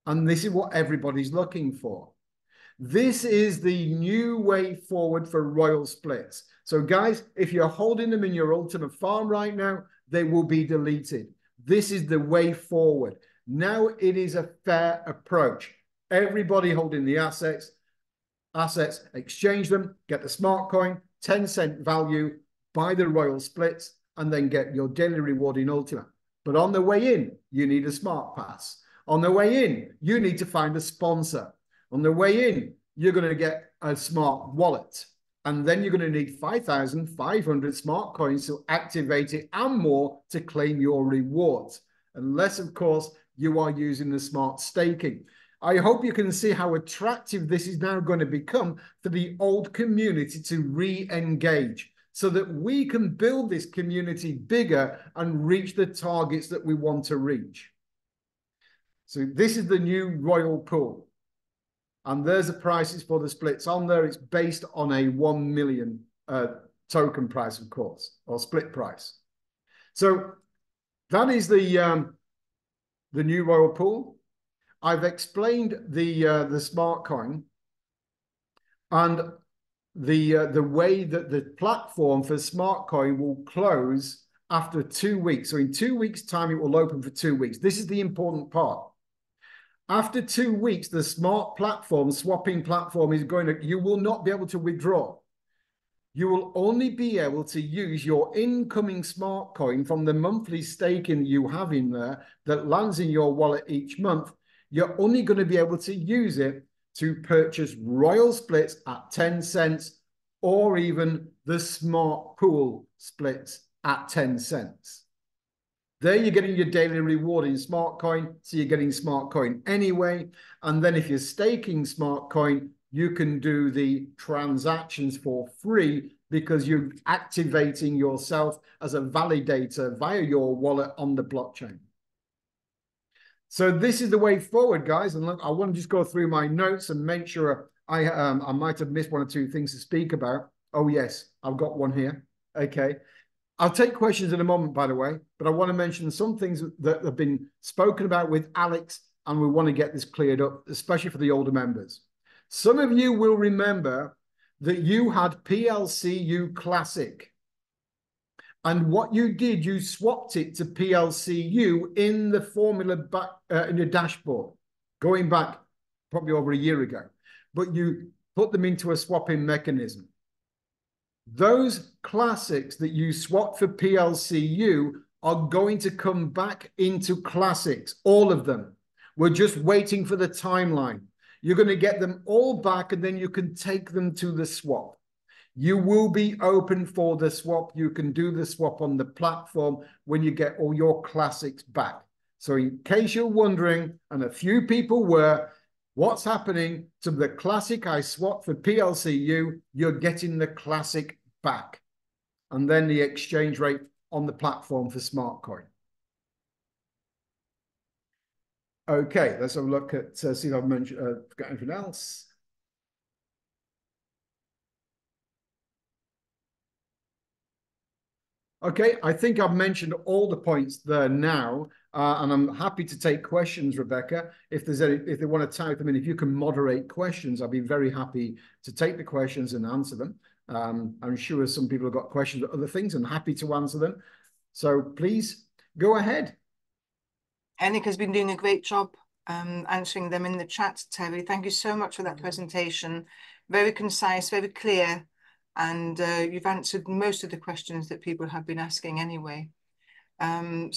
And this is what everybody's looking for. This is the new way forward for royal splits. So guys, if you're holding them in your ULTIMA farm right now, they will be deleted. This is the way forward. Now it is a fair approach. Everybody holding the assets, exchange them, get the smart coin, 10-cent value, buy the royal splits, and then get your daily reward in ULTIMA. But on the way in, you need a smart pass. On the way in, you need to find a sponsor. On the way in, you're going to get a smart wallet. And then you're going to need 5,500 smart coins to activate it and more to claim your rewards. Unless, of course, you are using the smart staking. I hope you can see how attractive this is now going to become for the old community to re-engage so that we can build this community bigger and reach the targets that we want to reach. So this is the new royal pool. And there's the prices for the splits on there. It's based on a 1 million token price, of course, or split price. So that is the new royal pool. I've explained the smart coin and the way that the platform for smart coin will close after 2 weeks. So in 2 weeks' time, it will open for 2 weeks. This is the important part. After 2 weeks, the smart platform, swapping platform is going to, you will not be able to withdraw. You will only be able to use your incoming smart coin from the monthly staking you have in there that lands in your wallet each month. You're only going to be able to use it to purchase royal splits at 10 cents or even the smart pool splits at 10 cents. There you're getting your daily reward in smart coin, so you're getting smart coin anyway. And then if you're staking smart coin, you can do the transactions for free because you're activating yourself as a validator via your wallet on the blockchain. So this is the way forward, guys. And look, I want to just go through my notes and make sure I might have missed one or two things to speak about. Oh, yes, I've got one here. Okay. I'll take questions in a moment, by the way, but I want to mention some things that have been spoken about with Alex, and we want to get this cleared up, especially for the older members. Some of you will remember that you had PLCU Classic. And what you did, you swapped it to PLCU in the formula back in your dashboard, going back probably over a year ago. But you put them into a swapping mechanism. Those classics that you swapped for PLCU are going to come back into classics, all of them. We're just waiting for the timeline. You're going to get them all back and then you can take them to the swap. You will be open for the swap. You can do the swap on the platform when you get all your classics back. So in case you're wondering, and a few people were, what's happening to the classic I swapped for PLCU? You're getting the classic back. And then the exchange rate on the platform for SmartCoin. Okay, let's have a look at, see if I've mentioned, got anything else. Okay, I think I've mentioned all the points there now, and I'm happy to take questions, Rebecca. If there's any, if they want to type them in, if you can moderate questions, I'll be very happy to take the questions and answer them. I'm sure some people have got questions about other things and happy to answer them. So please go ahead. Henrik has been doing a great job answering them in the chat, Terry. Thank you so much for that presentation. Very concise, very clear. And you've answered most of the questions that people have been asking anyway. I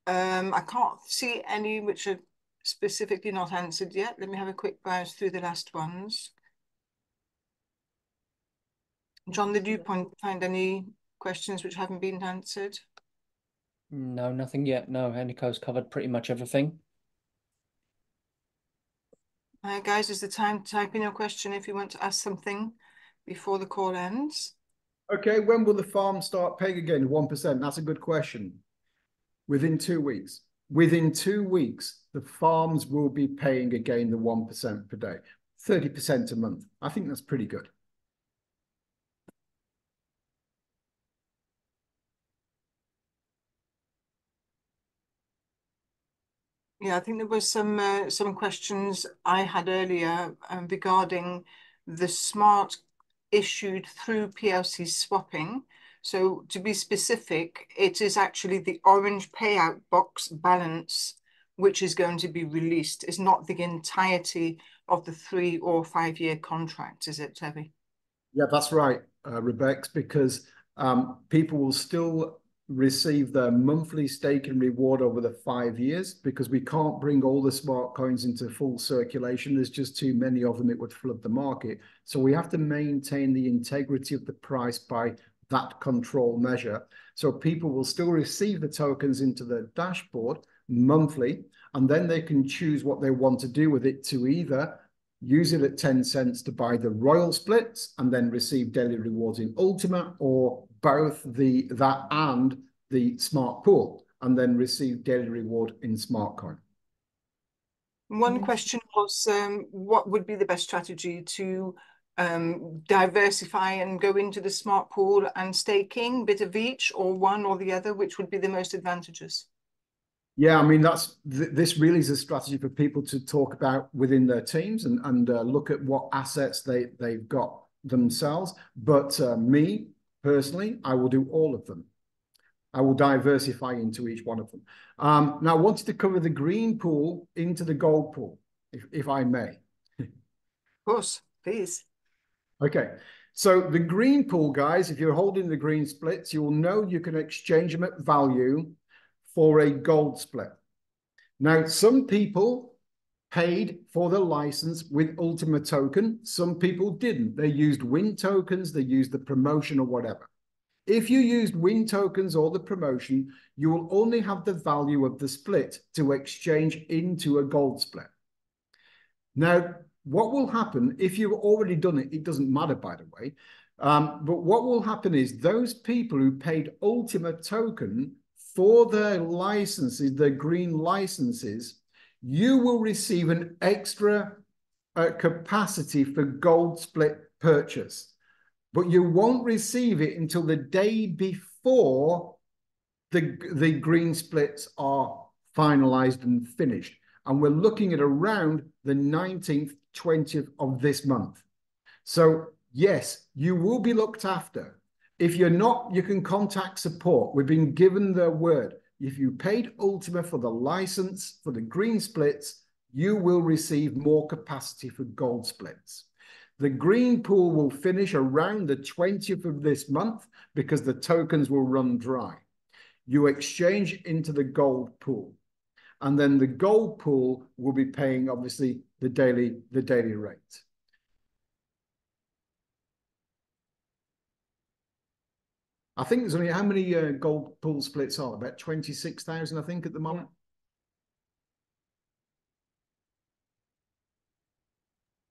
can't see any which are specifically not answered yet. Let me have a quick browse through the last ones. John, did you find any questions which haven't been answered? No, nothing yet. No, Henriko's covered pretty much everything. Guys, is the time to type in your question if you want to ask something before the call ends. Okay, when will the farm start paying again? 1%. That's a good question. Within 2 weeks. Within 2 weeks, the farms will be paying again the 1% per day, 30% a month. I think that's pretty good. Yeah, I think there was some questions I had earlier regarding the smart issued through PLC swapping. So to be specific, it is actually the orange payout box balance which is going to be released. It's not the entirety of the 3 or 5 year contract, is it, Terry? Yeah, that's right, Rebex, because people will still receive their monthly stake and reward over the 5 years because we can't bring all the smart coins into full circulation. There's just too many of them. It would flood the market. So we have to maintain the integrity of the price by that control measure. So people will still receive the tokens into the dashboard monthly, and then they can choose what they want to do with it, to either use it at 10 cents to buy the royal splits and then receive daily rewards in ULTIMA, or both that and the smart pool and then receive daily reward in SmartCoin. One question was, what would be the best strategy to diversify and go into the smart pool and staking, bit of each, or one or the other? Which would be the most advantageous? Yeah, I mean, this really is a strategy for people to talk about within their teams and look at what assets they've got themselves. But me personally, I will do all of them. I will diversify into each one of them. Now, I wanted to cover the green pool into the gold pool, if I may. Of course, please. Okay. So the green pool, guys, if you're holding the green splits, you will know you can exchange them at value for a gold split. Now, some people paid for the license with ULTIMA token. Some people didn't. They used win tokens, they used the promotion or whatever. If you used win tokens or the promotion, you will only have the value of the split to exchange into a gold split. Now, what will happen if you've already done it? It doesn't matter, by the way. But what will happen is those people who paid ULTIMA token for their licenses, their green licenses, you will receive an extra capacity for gold split purchase. But you won't receive it until the day before the green splits are finalized and finished. And we're looking at around the 19th, 20th of this month. So yes, you will be looked after. If you're not, you can contact support. We've been given their word. If you paid ULTIMA for the license for the green splits, you will receive more capacity for gold splits. The green pool will finish around the 20th of this month because the tokens will run dry. You exchange into the gold pool. And then the gold pool will be paying, obviously, the daily rate. I think there's only, how many gold pool splits are? About 26,000, I think, at the moment.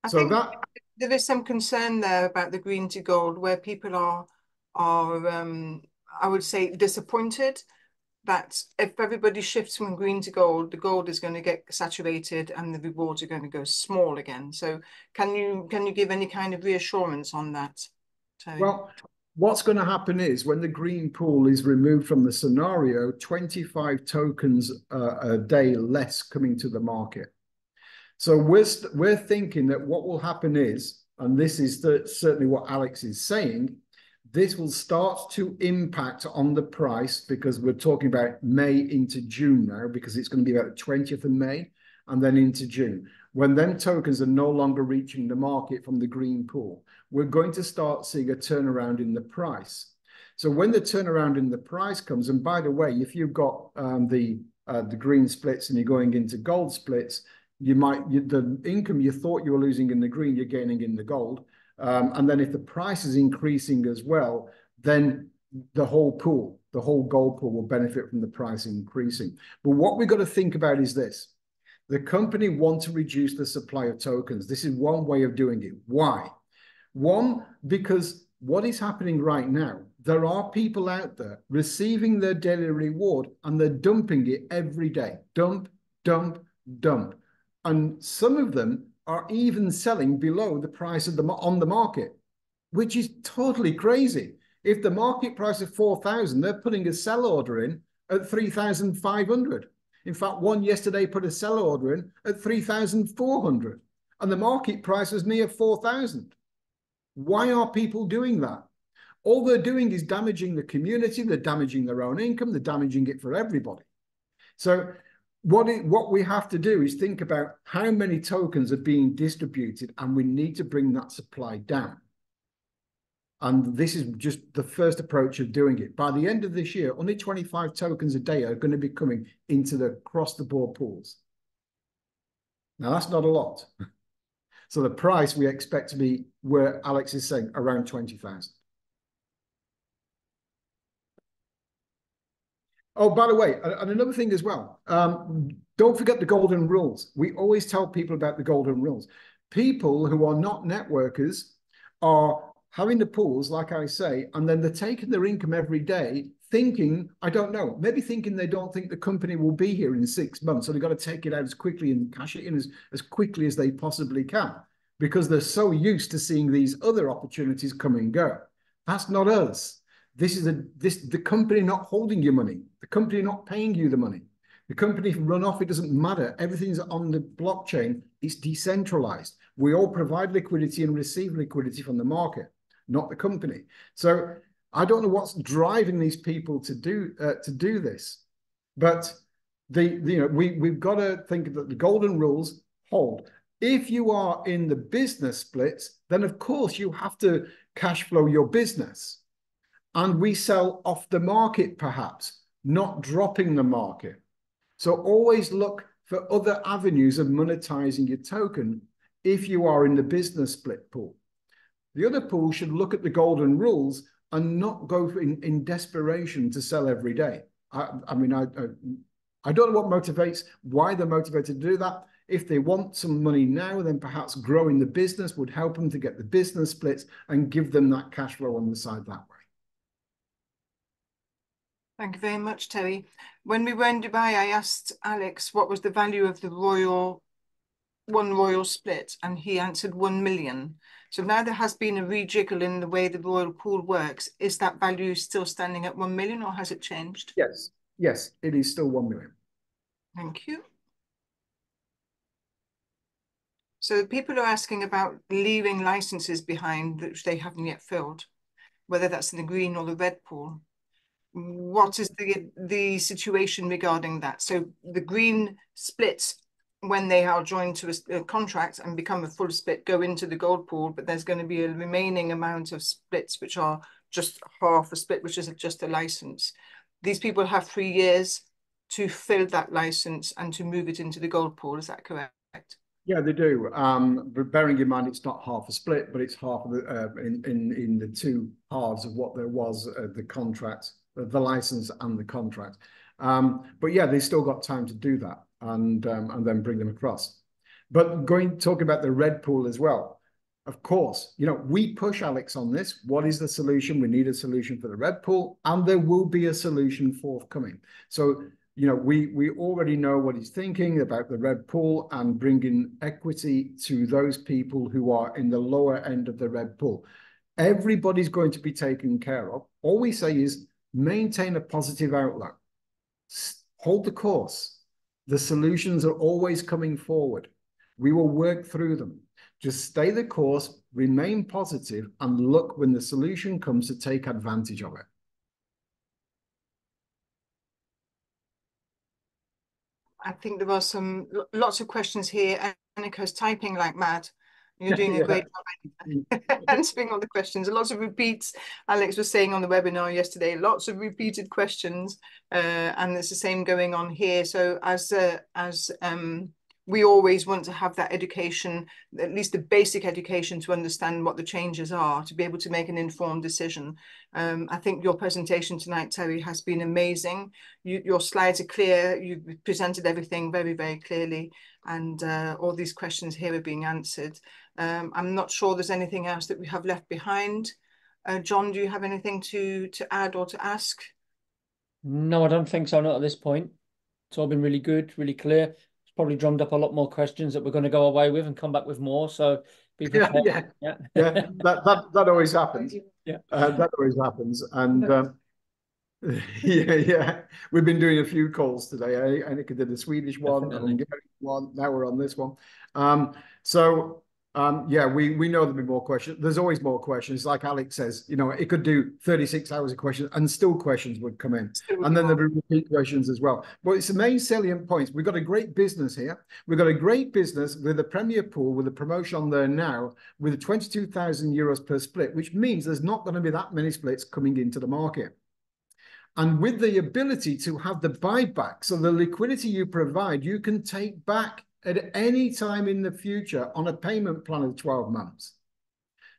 I think there is some concern there about the green to gold, where people are I would say disappointed that if everybody shifts from green to gold, the gold is going to get saturated and the rewards are going to go small again. So can you give any kind of reassurance on that, Terry? Well, what's going to happen is when the green pool is removed from the scenario, 25 tokens a day less coming to the market. So we're thinking that what will happen is, and this is certainly what Alex is saying, this will start to impact on the price, because we're talking about May into June now, because it's going to be about the 20th of May and then into June. When them tokens are no longer reaching the market from the green pool, we're going to start seeing a turnaround in the price. So when the turnaround in the price comes, and by the way, if you've got the green splits and you're going into gold splits, the income you thought you were losing in the green, you're gaining in the gold. And then if the price is increasing as well, then the whole pool, the whole gold pool will benefit from the price increasing. But what we've got to think about is this. The company wants to reduce the supply of tokens. This is one way of doing it. Why? One, because what is happening right now, there are people out there receiving their daily reward and they're dumping it every day. Dump, dump, dump. And some of them are even selling below the price of on the market, which is totally crazy. If the market price is 4,000, they're putting a sell order in at 3,500. In fact, one yesterday put a sell order in at 3,400, and the market price was near 4,000. Why are people doing that? All they're doing is damaging the community. They're damaging their own income. They're damaging it for everybody. So what we have to do is think about how many tokens are being distributed, and we need to bring that supply down. And this is just the first approach of doing it. By the end of this year, only 25 tokens a day are going to be coming into the across-the-board pools. Now, that's not a lot. So the price we expect to be, where Alex is saying, around 20,000. Oh, by the way, and another thing as well, don't forget the golden rules. We always tell people about the golden rules. People who are not networkers are having the pools, like I say, and then they're taking their income every day thinking, I don't know, maybe thinking they don't think the company will be here in 6 months. So they've got to take it out as quickly and cash it in as quickly as they possibly can, because they're so used to seeing these other opportunities come and go. That's not us. This is the company not holding your money. The company not paying you the money. The company run off, it doesn't matter. Everything's on the blockchain. It's decentralized. We all provide liquidity and receive liquidity from the market, not the company. So I don't know what's driving these people to do this, but we've got to think that the golden rules hold. If you are in the business splits, then of course you have to cash flow your business. And we sell off the market, perhaps, not dropping the market. So always look for other avenues of monetizing your token if you are in the business split pool. The other pool should look at the golden rules and not go in desperation to sell every day. I don't know what motivates, why they're motivated to do that. If they want some money now, then perhaps growing the business would help them to get the business splits and give them that cash flow on the side that way. Thank you very much, Terry. When we were in Dubai, I asked Alex what was the value of the one royal split, and he answered 1 million. So now there has been a rejiggle in the way the royal pool works. Is that value still standing at 1 million, or has it changed? Yes, it is still 1 million. Thank you. So people are asking about leaving licenses behind which they haven't yet filled, whether that's in the green or the red pool. What is the situation regarding that? So the green splits, when they are joined to a contract and become a full split, go into the gold pool, but there's going to be a remaining amount of splits which are just half a split, which is just a license. These people have 3 years to fill that license and to move it into the gold pool. Is that correct? Yeah, they do. But bearing in mind, it's not half a split, but it's half of the in the two halves of what there was the contract, the license and the contract. But yeah, they still got time to do that and then bring them across. But talking about the red pool as well. Of course, you know, we push Alex on this. What is the solution? We need a solution for the red pool, and there will be a solution forthcoming. So, you know, we already know what he's thinking about the red pool and bringing equity to those people who are in the lower end of the red pool. Everybody's going to be taken care of. All we say is maintain a positive outlook. Hold the course. The solutions are always coming forward. We will work through them. Just stay the course, remain positive, and look when the solution comes to take advantage of it. I think there are lots of questions here. Annika's typing like mad. You're doing a great job answering all the questions. Lots of repeats. Alex was saying on the webinar yesterday, lots of repeated questions, and it's the same going on here. So as we always want to have that education, at least the basic education, to understand what the changes are, to be able to make an informed decision. I think your presentation tonight, Terry, has been amazing. Your slides are clear. You've presented everything very, very clearly, and all these questions here are being answered. I'm not sure there's anything else that we have left behind. John, do you have anything to add or to ask? No, I don't think so, not at this point. It's all been really good, really clear. Probably drummed up a lot more questions that we're going to go away with and come back with more. So be prepared. Yeah. That always happens. Yeah, that always happens. And yeah, we've been doing a few calls today. Annika did the Swedish one, the Hungarian one. Now we're on this one. Yeah, we know there'll be more questions. There's always more questions. Like Alex says, you know, it could do 36 hours of questions and still questions would come in. And then there'll be repeat questions as well. But it's the main salient points. We've got a great business here. We've got a great business with a premier pool, with a promotion on there now, with 22,000 euros per split, which means there's not going to be that many splits coming into the market. And with the ability to have the buyback, so the liquidity you provide, you can take back at any time in the future on a payment plan of 12 months.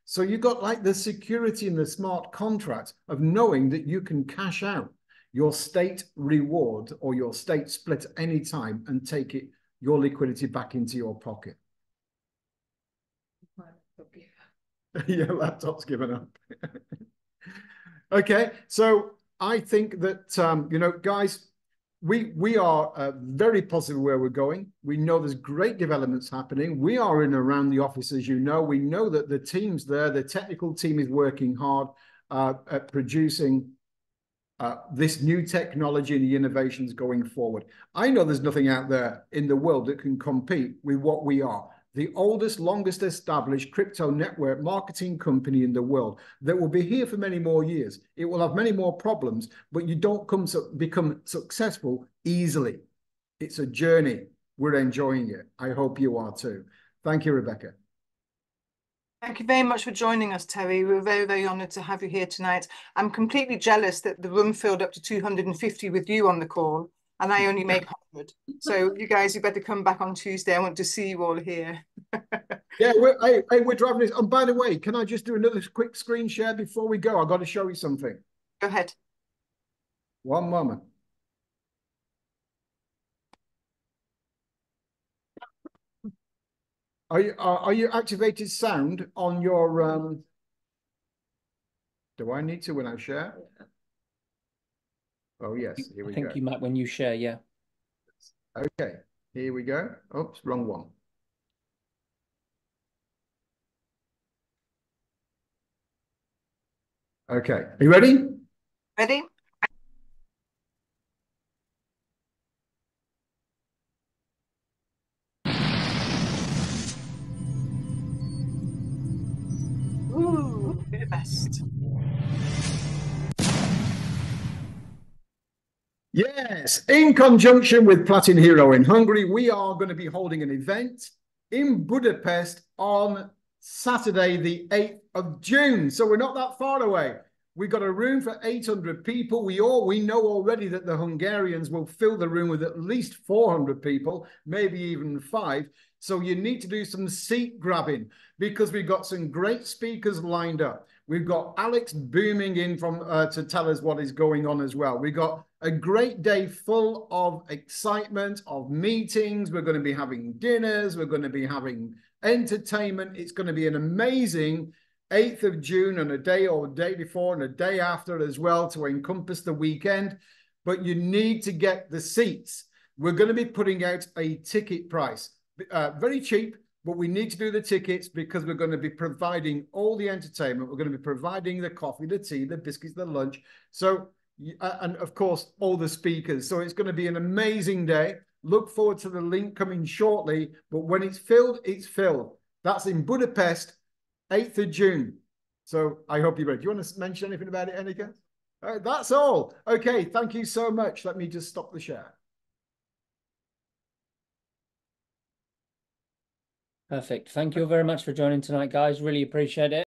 So you've got like the security in the smart contract of knowing that you can cash out your state reward or your state split any time and take your liquidity back into your pocket. Your laptop's given up. Okay, so I think that, you know, guys, we are very positive where we're going. We know there's great developments happening. We are in and around the office, as you know. We know that the team's there. The technical team is working hard at producing this new technology and the innovations going forward. I know there's nothing out there in the world that can compete with what we are. The oldest, longest established crypto network marketing company in the world that will be here for many more years. It will have many more problems, but you don't become successful easily. It's a journey. We're enjoying it. I hope you are too. Thank you, Rebecca. Thank you very much for joining us, Terry. We're very, very honoured to have you here tonight. I'm completely jealous that the room filled up to 250 with you on the call, and I only make 100. So you guys, you better come back on Tuesday. I want to see you all here. Yeah, we're driving this. And by the way, can I just do another quick screen share before we go? I've got to show you something. Go ahead. One moment. Are you activated sound on your do I need to when I share? Oh yes, here we go. I think you might when you share, yeah. Okay, here we go. Oops, wrong one. Okay, are you ready? Ready? Ooh, the best. Yes, in conjunction with Platin Hero in Hungary, we are going to be holding an event in Budapest on Saturday, the 8th of June. So we're not that far away. We've got a room for 800 people. We know already that the Hungarians will fill the room with at least 400 people, maybe even 5. So you need to do some seat grabbing because we've got some great speakers lined up. We've got Alex booming in from to tell us what is going on as well. We've got a great day full of excitement, of meetings. We're going to be having dinners. We're going to be having entertainment. It's going to be an amazing 8th of June and a day or a day before and a day after as well to encompass the weekend. But you need to get the seats. We're going to be putting out a ticket price. Very cheap, but we need to do the tickets because we're going to be providing all the entertainment. We're going to be providing the coffee, the tea, the biscuits, the lunch. So, and of course, all the speakers. So it's going to be an amazing day. Look forward to the link coming shortly. But when it's filled, it's filled. That's in Budapest, 8th of June. So I hope you're ready. Do you want to mention anything about it, Annika? That's all. Okay, thank you so much. Let me just stop the share. Perfect. Thank you very much for joining tonight, guys. Really appreciate it.